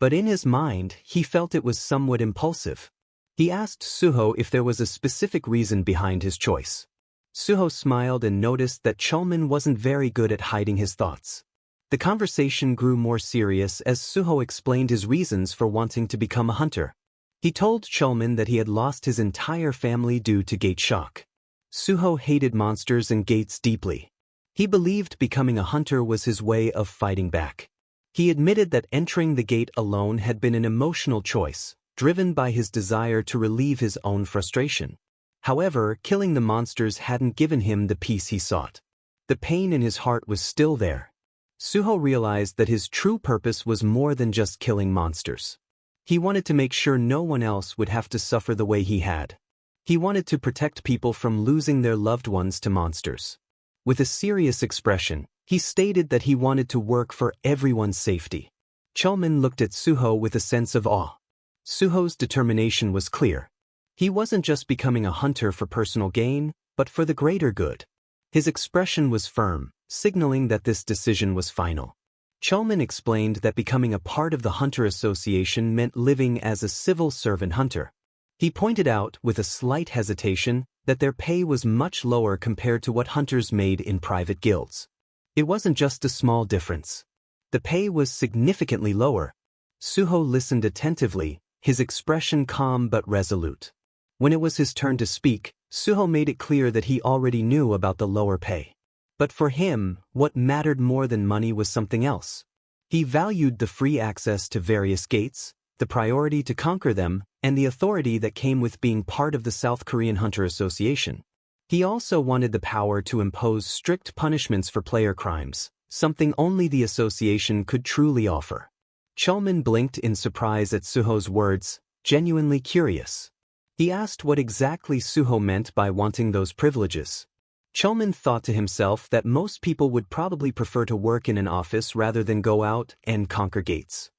[SPEAKER 1] But in his mind, he felt it was somewhat impulsive. He asked Suho if there was a specific reason behind his choice. Suho smiled and noticed that Cheolman wasn't very good at hiding his thoughts. The conversation grew more serious as Suho explained his reasons for wanting to become a hunter. He told Cheolman that he had lost his entire family due to gate shock. Suho hated monsters and gates deeply. He believed becoming a hunter was his way of fighting back. He admitted that entering the gate alone had been an emotional choice, driven by his desire to relieve his own frustration. However, killing the monsters hadn't given him the peace he sought. The pain in his heart was still there. Suho realized that his true purpose was more than just killing monsters. He wanted to make sure no one else would have to suffer the way he had. He wanted to protect people from losing their loved ones to monsters. With a serious expression, he stated that he wanted to work for everyone's safety. ᴄᴏᴘ looked at Suho with a sense of awe. Suho's determination was clear. He wasn't just becoming a hunter for personal gain, but for the greater good. His expression was firm, signaling that this decision was final. ᴄᴏᴘ explained that becoming a part of the Hunter Association meant living as a civil servant hunter. He pointed out, with a slight hesitation, that their pay was much lower compared to what hunters made in private guilds. It wasn't just a small difference. The pay was significantly lower. Suho listened attentively, his expression calm but resolute. When it was his turn to speak, Suho made it clear that he already knew about the lower pay. But for him, what mattered more than money was something else. He valued the free access to various gates, the priority to conquer them, and the authority that came with being part of the South Korean Hunter Association. He also wanted the power to impose strict punishments for player crimes, something only the association could truly offer. ᴄᴏᴘ blinked in surprise at Suho's words, genuinely curious. He asked what exactly Suho meant by wanting those privileges. ᴄᴏᴘ thought to himself that most people would probably prefer to work in an office rather than go out and conquer gates.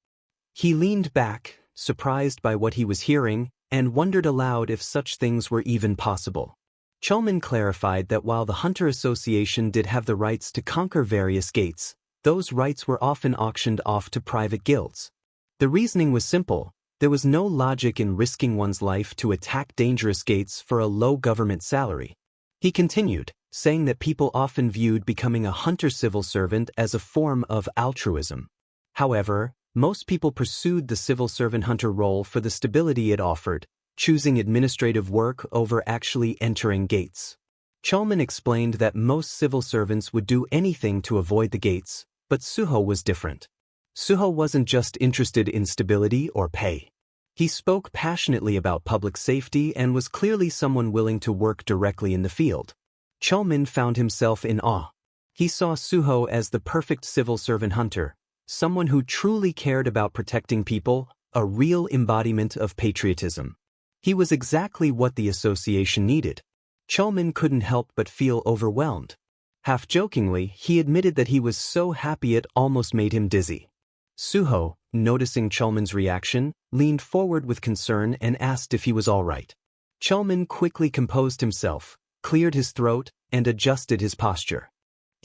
[SPEAKER 1] He leaned back, surprised by what he was hearing, and wondered aloud if such things were even possible. ᴄᴏᴘ clarified that while the Hunter Association did have the rights to conquer various gates, those rights were often auctioned off to private guilds. The reasoning was simple. There was no logic in risking one's life to attack dangerous gates for a low government salary. He continued, saying that people often viewed becoming a hunter civil servant as a form of altruism. However, most people pursued the civil servant hunter role for the stability it offered, choosing administrative work over actually entering gates. ᴄᴏᴘ explained that most civil servants would do anything to avoid the gates, but Suho was different. Suho wasn't just interested in stability or pay. He spoke passionately about public safety and was clearly someone willing to work directly in the field. ᴄᴏᴘ found himself in awe. He saw Suho as the perfect civil servant hunter, someone who truly cared about protecting people, a real embodiment of patriotism. He was exactly what the association needed. ᴄᴏᴘ couldn't help but feel overwhelmed. Half-jokingly, he admitted that he was so happy it almost made him dizzy. Suho, noticing ᴄᴏᴘ's reaction, leaned forward with concern and asked if he was all right. ᴄᴏᴘ quickly composed himself, cleared his throat, and adjusted his posture.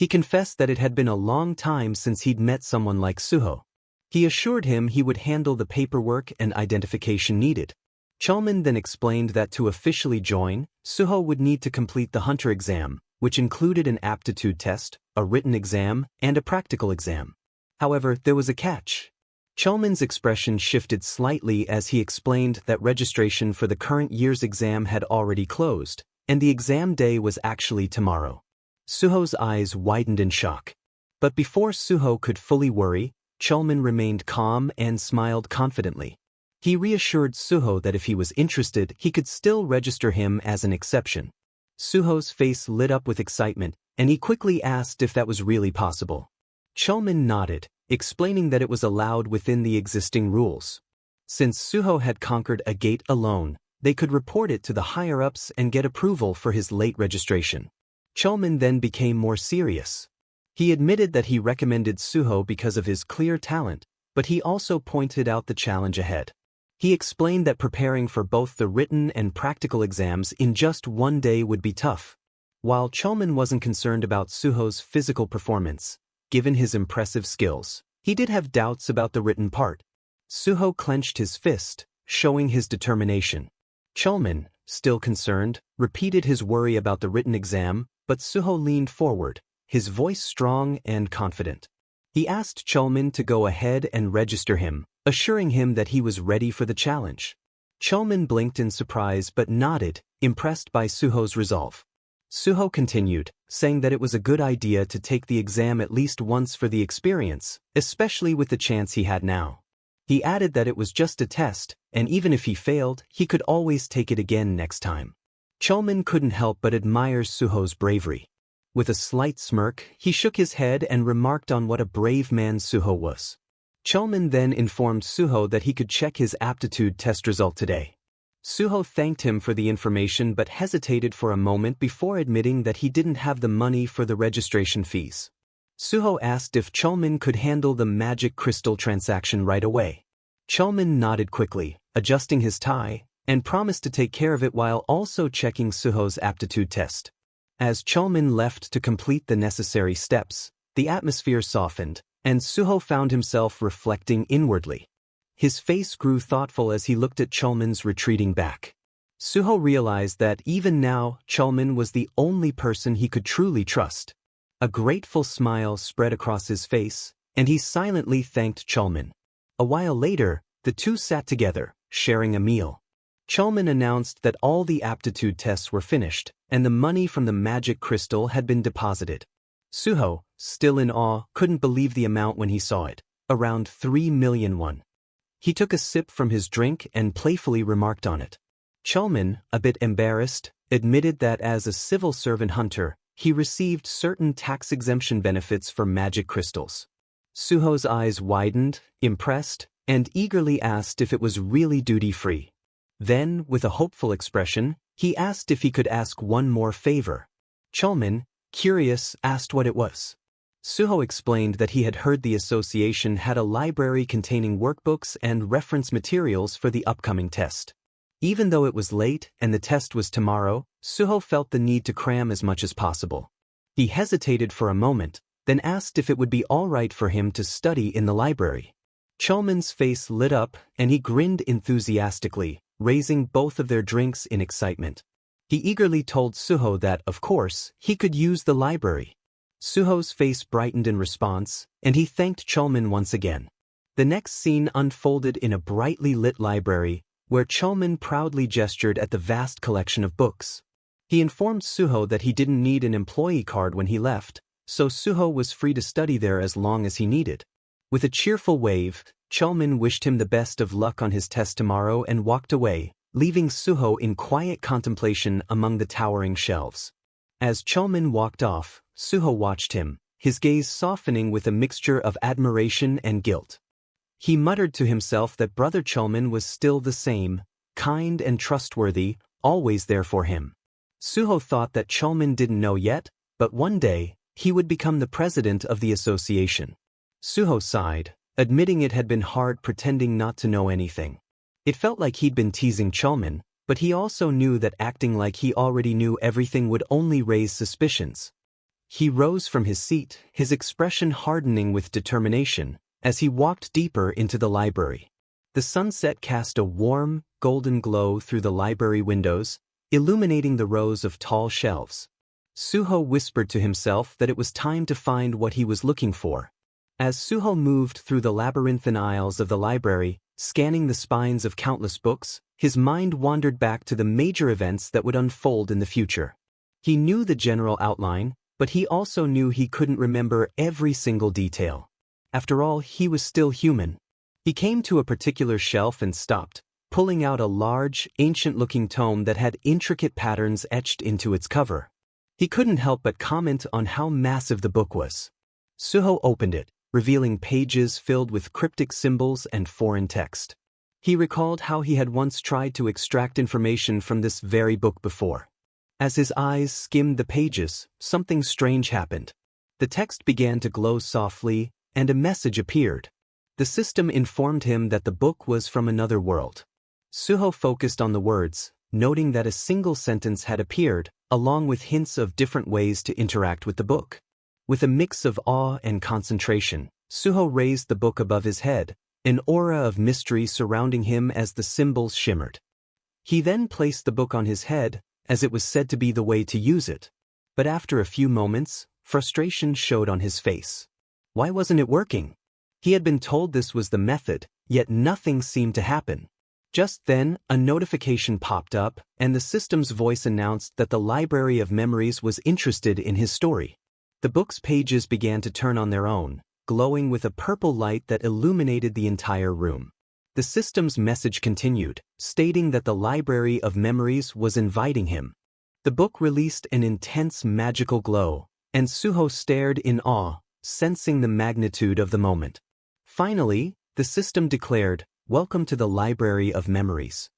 [SPEAKER 1] He confessed that it had been a long time since he'd met someone like Suho. He assured him he would handle the paperwork and identification needed. ᴄᴏᴘ then explained that to officially join, Suho would need to complete the hunter exam, which included an aptitude test, a written exam, and a practical exam. However, there was a catch. ᴄᴏᴘ's expression shifted slightly as he explained that registration for the current year's exam had already closed, and the exam day was actually tomorrow. Suho's eyes widened in shock. But before Suho could fully worry, ᴄᴏᴘ remained calm and smiled confidently. He reassured Suho that if he was interested, he could still register him as an exception. Suho's face lit up with excitement, and he quickly asked if that was really possible. ᴄᴏᴘ nodded, explaining that it was allowed within the existing rules. Since Suho had conquered a gate alone, they could report it to the higher-ups and get approval for his late registration. ᴄᴏᴘ then became more serious. He admitted that he recommended Suho because of his clear talent, but he also pointed out the challenge ahead. He explained that preparing for both the written and practical exams in just one day would be tough. While ᴄᴏᴘ wasn't concerned about Suho's physical performance, given his impressive skills, he did have doubts about the written part. Suho clenched his fist, showing his determination. ᴄᴏᴘ, still concerned, repeated his worry about the written exam, but Suho leaned forward, his voice strong and confident. He asked ᴄᴏᴘ to go ahead and register him, assuring him that he was ready for the challenge. ᴄᴏᴘ blinked in surprise but nodded, impressed by Suho's resolve. Suho continued, saying that it was a good idea to take the exam at least once for the experience, especially with the chance he had now. He added that it was just a test, and even if he failed, he could always take it again next time. ᴄᴏᴘᴘыᴜ couldn't help but admire Suho's bravery. With a slight smirk, he shook his head and remarked on what a brave man Suho was. ᴄᴏᴘᴘᴜ then informed Suho that he could check his aptitude test result today. Suho thanked him for the information but hesitated for a moment before admitting that he didn't have the money for the registration fees. Suho asked if ᴄᴏᴘᴘᴜ could handle the magic crystal transaction right away. ᴄᴏᴘᴜ nodded quickly, adjusting his tie, and promised to take care of it while also checking Suho's aptitude test. As ᴄᴏᴘᴜ left to complete the necessary steps, the atmosphere softened, and Suho found himself reflecting inwardly. His face grew thoughtful as he looked at ᴄᴏᴘ's retreating back. Suho realized that even now, ᴄᴏᴘ was the only person he could truly trust. A grateful smile spread across his face, and he silently thanked ᴄᴏᴘ. A while later, the two sat together, sharing a meal. ᴄᴏᴘ announced that all the aptitude tests were finished, and the money from the magic crystal had been deposited. Suho, still in awe, couldn't believe the amount when he saw it, around 3 million won. He took a sip from his drink and playfully remarked on it. ᴄᴏᴘ, a bit embarrassed, admitted that as a civil servant hunter, he received certain tax exemption benefits for magic crystals. Suho's eyes widened, impressed, and eagerly asked if it was really duty-free. Then, with a hopeful expression, he asked if he could ask one more favor. ᴄᴏᴘ, curious, asked what it was. Suho explained that he had heard the association had a library containing workbooks and reference materials for the upcoming test. Even though it was late and the test was tomorrow, Suho felt the need to cram as much as possible. He hesitated for a moment, then asked if it would be all right for him to study in the library. ᴄᴏᴘ's face lit up and he grinned enthusiastically, raising both of their drinks in excitement. He eagerly told Suho that, of course, he could use the library. Suho's face brightened in response, and he thanked ᴄᴏᴘ once again. The next scene unfolded in a brightly lit library, where ᴄᴏᴘ proudly gestured at the vast collection of books. He informed Suho that he didn't need an employee card when he left, so Suho was free to study there as long as he needed. With a cheerful wave, ᴄᴏᴘ wished him the best of luck on his test tomorrow and walked away, leaving Suho in quiet contemplation among the towering shelves. As ᴄᴏᴘ walked off, Suho watched him, his gaze softening with a mixture of admiration and guilt. He muttered to himself that brother ᴄᴏᴘ was still the same, kind and trustworthy, always there for him. Suho thought that ᴄᴏᴘ didn't know yet, but one day, he would become the president of the association. Suho sighed, admitting it had been hard pretending not to know anything. It felt like he'd been teasing ᴄᴏᴘ, but he also knew that acting like he already knew everything would only raise suspicions. He rose from his seat, his expression hardening with determination, as he walked deeper into the library. The sunset cast a warm, golden glow through the library windows, illuminating the rows of tall shelves. Suho whispered to himself that it was time to find what he was looking for. As Suho moved through the labyrinthine aisles of the library, scanning the spines of countless books, his mind wandered back to the major events that would unfold in the future. He knew the general outline, but he also knew he couldn't remember every single detail. After all, he was still human. He came to a particular shelf and stopped, pulling out a large, ancient-looking tome that had intricate patterns etched into its cover. He couldn't help but comment on how massive the book was. Suho opened it, revealing pages filled with cryptic symbols and foreign text. He recalled how he had once tried to extract information from this very book before. As his eyes skimmed the pages, something strange happened. The text began to glow softly, and a message appeared. The system informed him that the book was from another world. Suho focused on the words, noting that a single sentence had appeared, along with hints of different ways to interact with the book. With a mix of awe and concentration, Suho raised the book above his head, an aura of mystery surrounding him as the symbols shimmered. He then placed the book on his head, as it was said to be the way to use it. But after a few moments, frustration showed on his face. Why wasn't it working? He had been told this was the method, yet nothing seemed to happen. Just then, a notification popped up, and the system's voice announced that the Library of Memories was interested in his story. The book's pages began to turn on their own, glowing with a purple light that illuminated the entire room. The system's message continued, stating that the Library of Memories was inviting him. The book released an intense magical glow, and Suho stared in awe, sensing the magnitude of the moment. Finally, the system declared, "Welcome to the Library of Memories."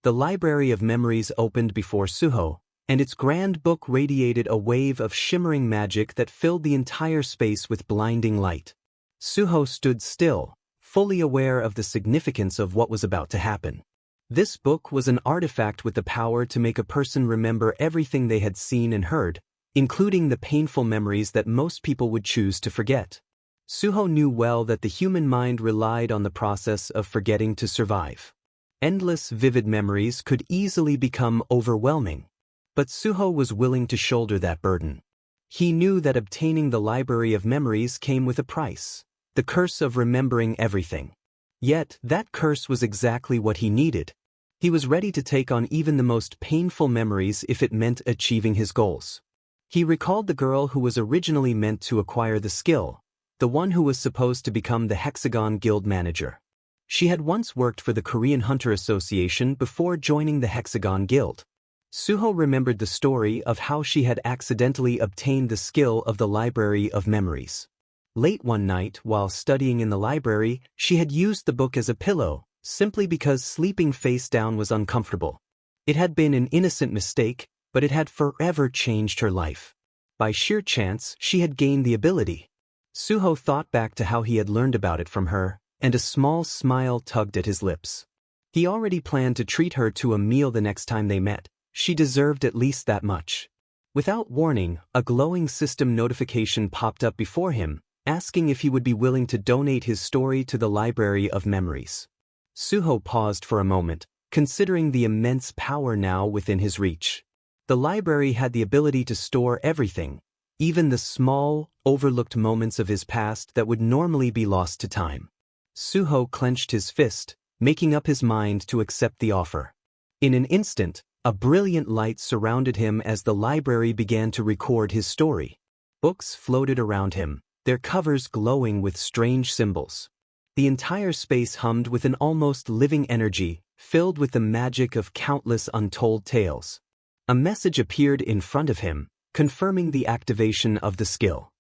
[SPEAKER 1] The Library of Memories opened before Suho, and its grand book radiated a wave of shimmering magic that filled the entire space with blinding light. Suho stood still, fully aware of the significance of what was about to happen. This book was an artifact with the power to make a person remember everything they had seen and heard, including the painful memories that most people would choose to forget. Suho knew well that the human mind relied on the process of forgetting to survive. Endless vivid memories could easily become overwhelming. But Suho was willing to shoulder that burden. He knew that obtaining the Library of Memories came with a price, the curse of remembering everything. Yet, that curse was exactly what he needed. He was ready to take on even the most painful memories if it meant achieving his goals. He recalled the girl who was originally meant to acquire the skill, the one who was supposed to become the Hexagon Guild manager. She had once worked for the Korean Hunter Association before joining the Hexagon Guild. Suho remembered the story of how she had accidentally obtained the skill of the Library of Memories. Late one night, while studying in the library, she had used the book as a pillow, simply because sleeping face down was uncomfortable. It had been an innocent mistake, but it had forever changed her life. By sheer chance, she had gained the ability. Suho thought back to how he had learned about it from her, and a small smile tugged at his lips. He already planned to treat her to a meal the next time they met. She deserved at least that much. Without warning, a glowing system notification popped up before him, asking if he would be willing to donate his story to the Library of Memories. Suho paused for a moment, considering the immense power now within his reach. The library had the ability to store everything, even the small, overlooked moments of his past that would normally be lost to time. Suho clenched his fist, making up his mind to accept the offer. In an instant, a brilliant light surrounded him as the library began to record his story. Books floated around him, their covers glowing with strange symbols. The entire space hummed with an almost living energy, filled with the magic of countless untold tales. A message appeared in front of him, confirming the activation of the skill.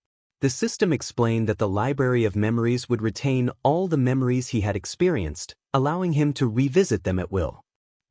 [SPEAKER 1] The system explained that the Library of Memories would retain all the memories he had experienced, allowing him to revisit them at will.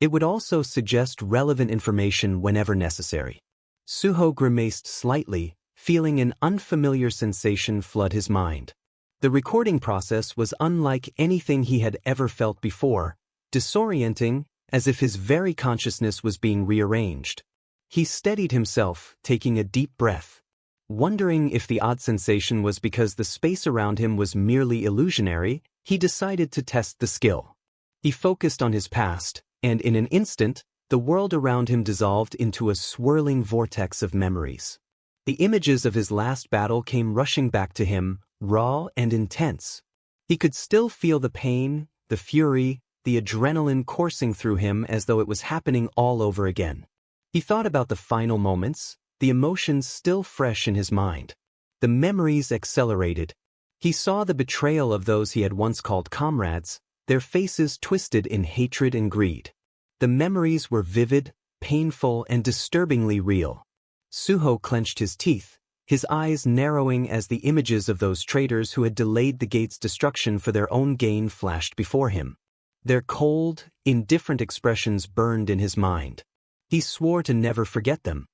[SPEAKER 1] It would also suggest relevant information whenever necessary. Suho grimaced slightly, feeling an unfamiliar sensation flood his mind. The recording process was unlike anything he had ever felt before, disorienting, as if his very consciousness was being rearranged. He steadied himself, taking a deep breath. Wondering if the odd sensation was because the space around him was merely illusionary, he decided to test the skill. He focused on his past, and in an instant, the world around him dissolved into a swirling vortex of memories. The images of his last battle came rushing back to him, raw and intense. He could still feel the pain, the fury, the adrenaline coursing through him as though it was happening all over again. He thought about the final moments, the emotions still fresh in his mind. The memories accelerated. He saw the betrayal of those he had once called comrades, their faces twisted in hatred and greed. The memories were vivid, painful, and disturbingly real. Suho clenched his teeth, his eyes narrowing as the images of those traitors who had delayed the gate's destruction for their own gain flashed before him. Their cold, indifferent expressions burned in his mind. He swore to never forget them.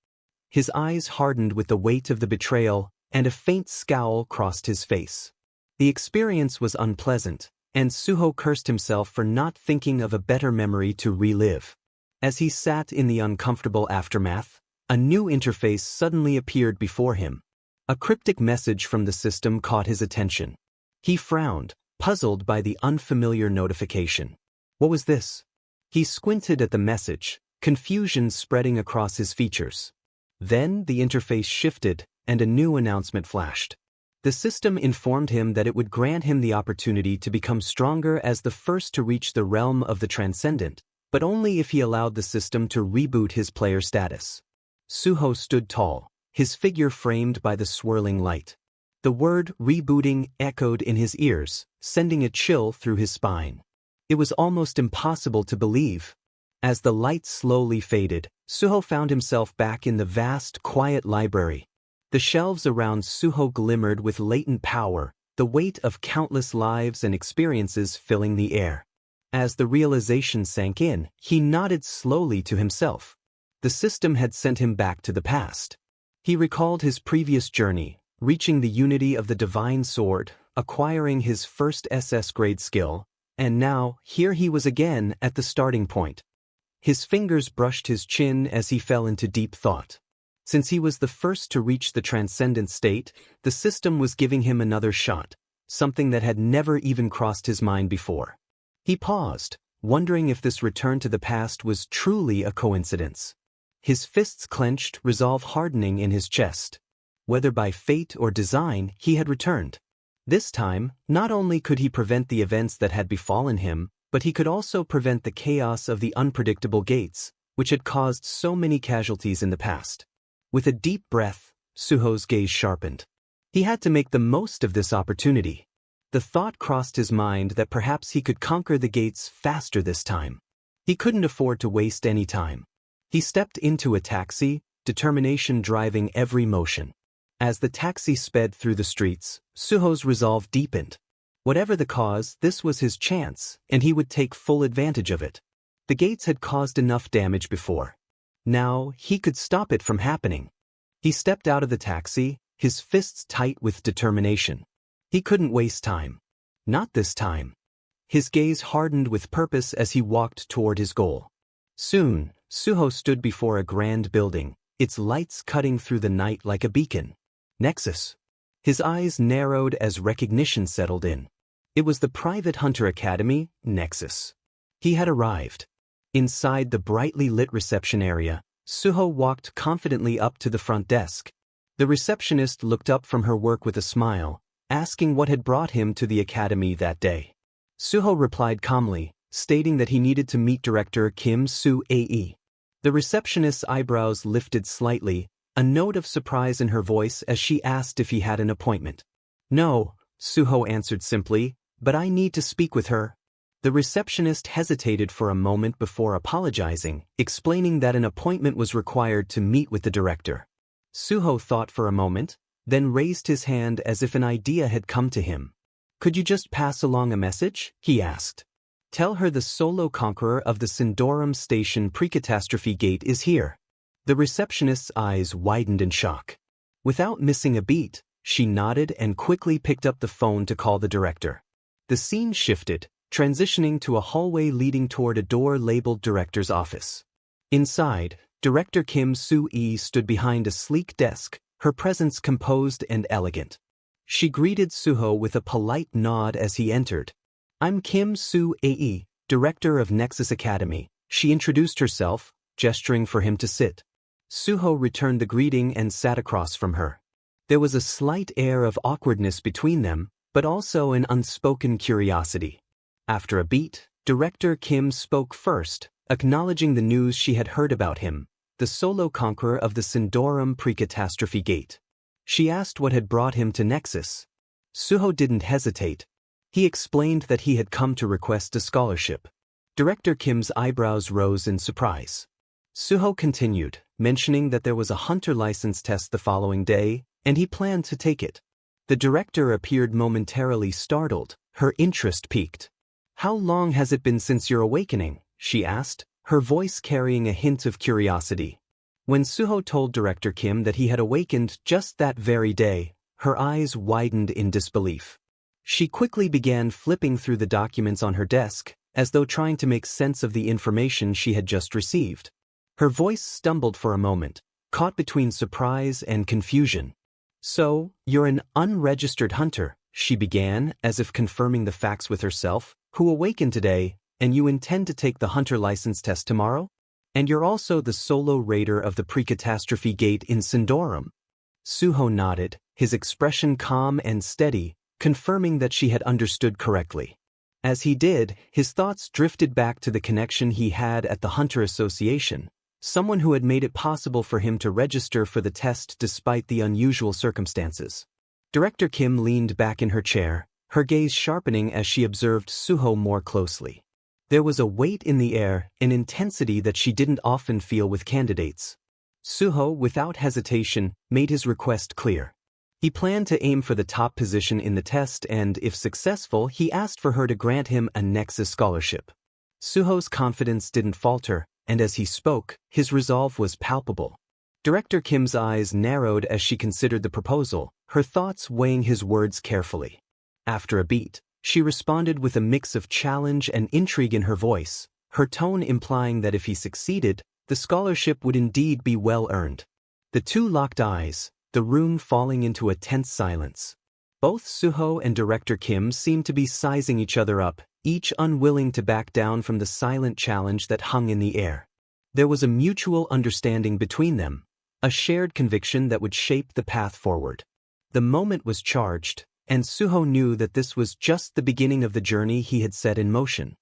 [SPEAKER 1] His eyes hardened with the weight of the betrayal, and a faint scowl crossed his face. The experience was unpleasant, and Suho cursed himself for not thinking of a better memory to relive. As he sat in the uncomfortable aftermath, a new interface suddenly appeared before him. A cryptic message from the system caught his attention. He frowned, puzzled by the unfamiliar notification. What was this? He squinted at the message, confusion spreading across his features. Then the interface shifted, and a new announcement flashed. The system informed him that it would grant him the opportunity to become stronger as the first to reach the realm of the transcendent, but only if he allowed the system to reboot his player status. Suho stood tall, his figure framed by the swirling light. The word rebooting echoed in his ears, sending a chill through his spine. It was almost impossible to believe. As the light slowly faded, Suho found himself back in the vast, quiet library. The shelves around Suho glimmered with latent power, the weight of countless lives and experiences filling the air. As the realization sank in, he nodded slowly to himself. The system had sent him back to the past. He recalled his previous journey, reaching the unity of the divine sword, acquiring his first SS-grade skill, and now, here he was again at the starting point. His fingers brushed his chin as he fell into deep thought. Since he was the first to reach the transcendent state, the system was giving him another shot, something that had never even crossed his mind before. He paused, wondering if this return to the past was truly a coincidence. His fists clenched, resolve hardening in his chest. Whether by fate or design, he had returned. This time, not only could he prevent the events that had befallen him, but he could also prevent the chaos of the unpredictable gates, which had caused so many casualties in the past. With a deep breath, Suho's gaze sharpened. He had to make the most of this opportunity. The thought crossed his mind that perhaps he could conquer the gates faster this time. He couldn't afford to waste any time. He stepped into a taxi, determination driving every motion. As the taxi sped through the streets, Suho's resolve deepened. Whatever the cause, this was his chance, and he would take full advantage of it. The gates had caused enough damage before. Now, he could stop it from happening. He stepped out of the taxi, his fists tight with determination. He couldn't waste time. Not this time. His gaze hardened with purpose as he walked toward his goal. Soon, Suho stood before a grand building, its lights cutting through the night like a beacon. Nexus. His eyes narrowed as recognition settled in. It was the private hunter academy, Nexus. He had arrived. Inside the brightly lit reception area, Suho walked confidently up to the front desk. The receptionist looked up from her work with a smile, asking what had brought him to the academy that day. Suho replied calmly, stating that he needed to meet Director Kim Soo-ae. The receptionist's eyebrows lifted slightly, a note of surprise in her voice as she asked if he had an appointment. "No," Suho answered simply, "but I need to speak with her." The receptionist hesitated for a moment before apologizing, explaining that an appointment was required to meet with the director. Suho thought for a moment, then raised his hand as if an idea had come to him. "Could you just pass along a message?" he asked. "Tell her the solo conqueror of the Sindorum Station pre-catastrophe gate is here." The receptionist's eyes widened in shock. Without missing a beat, she nodded and quickly picked up the phone to call the director. The scene shifted, transitioning to a hallway leading toward a door labeled Director's Office. Inside, Director Kim Soo-ae stood behind a sleek desk, her presence composed and elegant. She greeted Suho with a polite nod as he entered. "I'm Kim Soo-ae, Director of Nexus Academy," she introduced herself, gesturing for him to sit. Suho returned the greeting and sat across from her. There was a slight air of awkwardness between them, but also an unspoken curiosity. After a beat, Director Kim spoke first, acknowledging the news she had heard about him, the solo conqueror of the Sindorum pre-catastrophe gate. She asked what had brought him to Nexus. Suho didn't hesitate. He explained that he had come to request a scholarship. Director Kim's eyebrows rose in surprise. Suho continued, mentioning that there was a hunter license test the following day, and he planned to take it. The director appeared momentarily startled, her interest piqued. "How long has it been since your awakening?" she asked, her voice carrying a hint of curiosity. When Suho told Director Kim that he had awakened just that very day, her eyes widened in disbelief. She quickly began flipping through the documents on her desk, as though trying to make sense of the information she had just received. Her voice stumbled for a moment, caught between surprise and confusion. "So, you're an unregistered hunter," she began, as if confirming the facts with herself, "who awakened today, and you intend to take the hunter license test tomorrow? And you're also the solo raider of the pre-catastrophe gate in Sindorum?" Suho nodded, his expression calm and steady, confirming that she had understood correctly. As he did, his thoughts drifted back to the connection he had at the Hunter Association, someone who had made it possible for him to register for the test despite the unusual circumstances. Director Kim leaned back in her chair, her gaze sharpening as she observed Suho more closely. There was a weight in the air, an intensity that she didn't often feel with candidates. Suho, without hesitation, made his request clear. He planned to aim for the top position in the test and, if successful, he asked for her to grant him a Nexus scholarship. Suho's confidence didn't falter, and as he spoke, his resolve was palpable. Director Kim's eyes narrowed as she considered the proposal, her thoughts weighing his words carefully. After a beat, she responded with a mix of challenge and intrigue in her voice, her tone implying that if he succeeded, the scholarship would indeed be well earned. The two locked eyes, the room falling into a tense silence. Both Suho and Director Kim seemed to be sizing each other up, each unwilling to back down from the silent challenge that hung in the air. There was a mutual understanding between them, a shared conviction that would shape the path forward. The moment was charged, and Suho knew that this was just the beginning of the journey he had set in motion.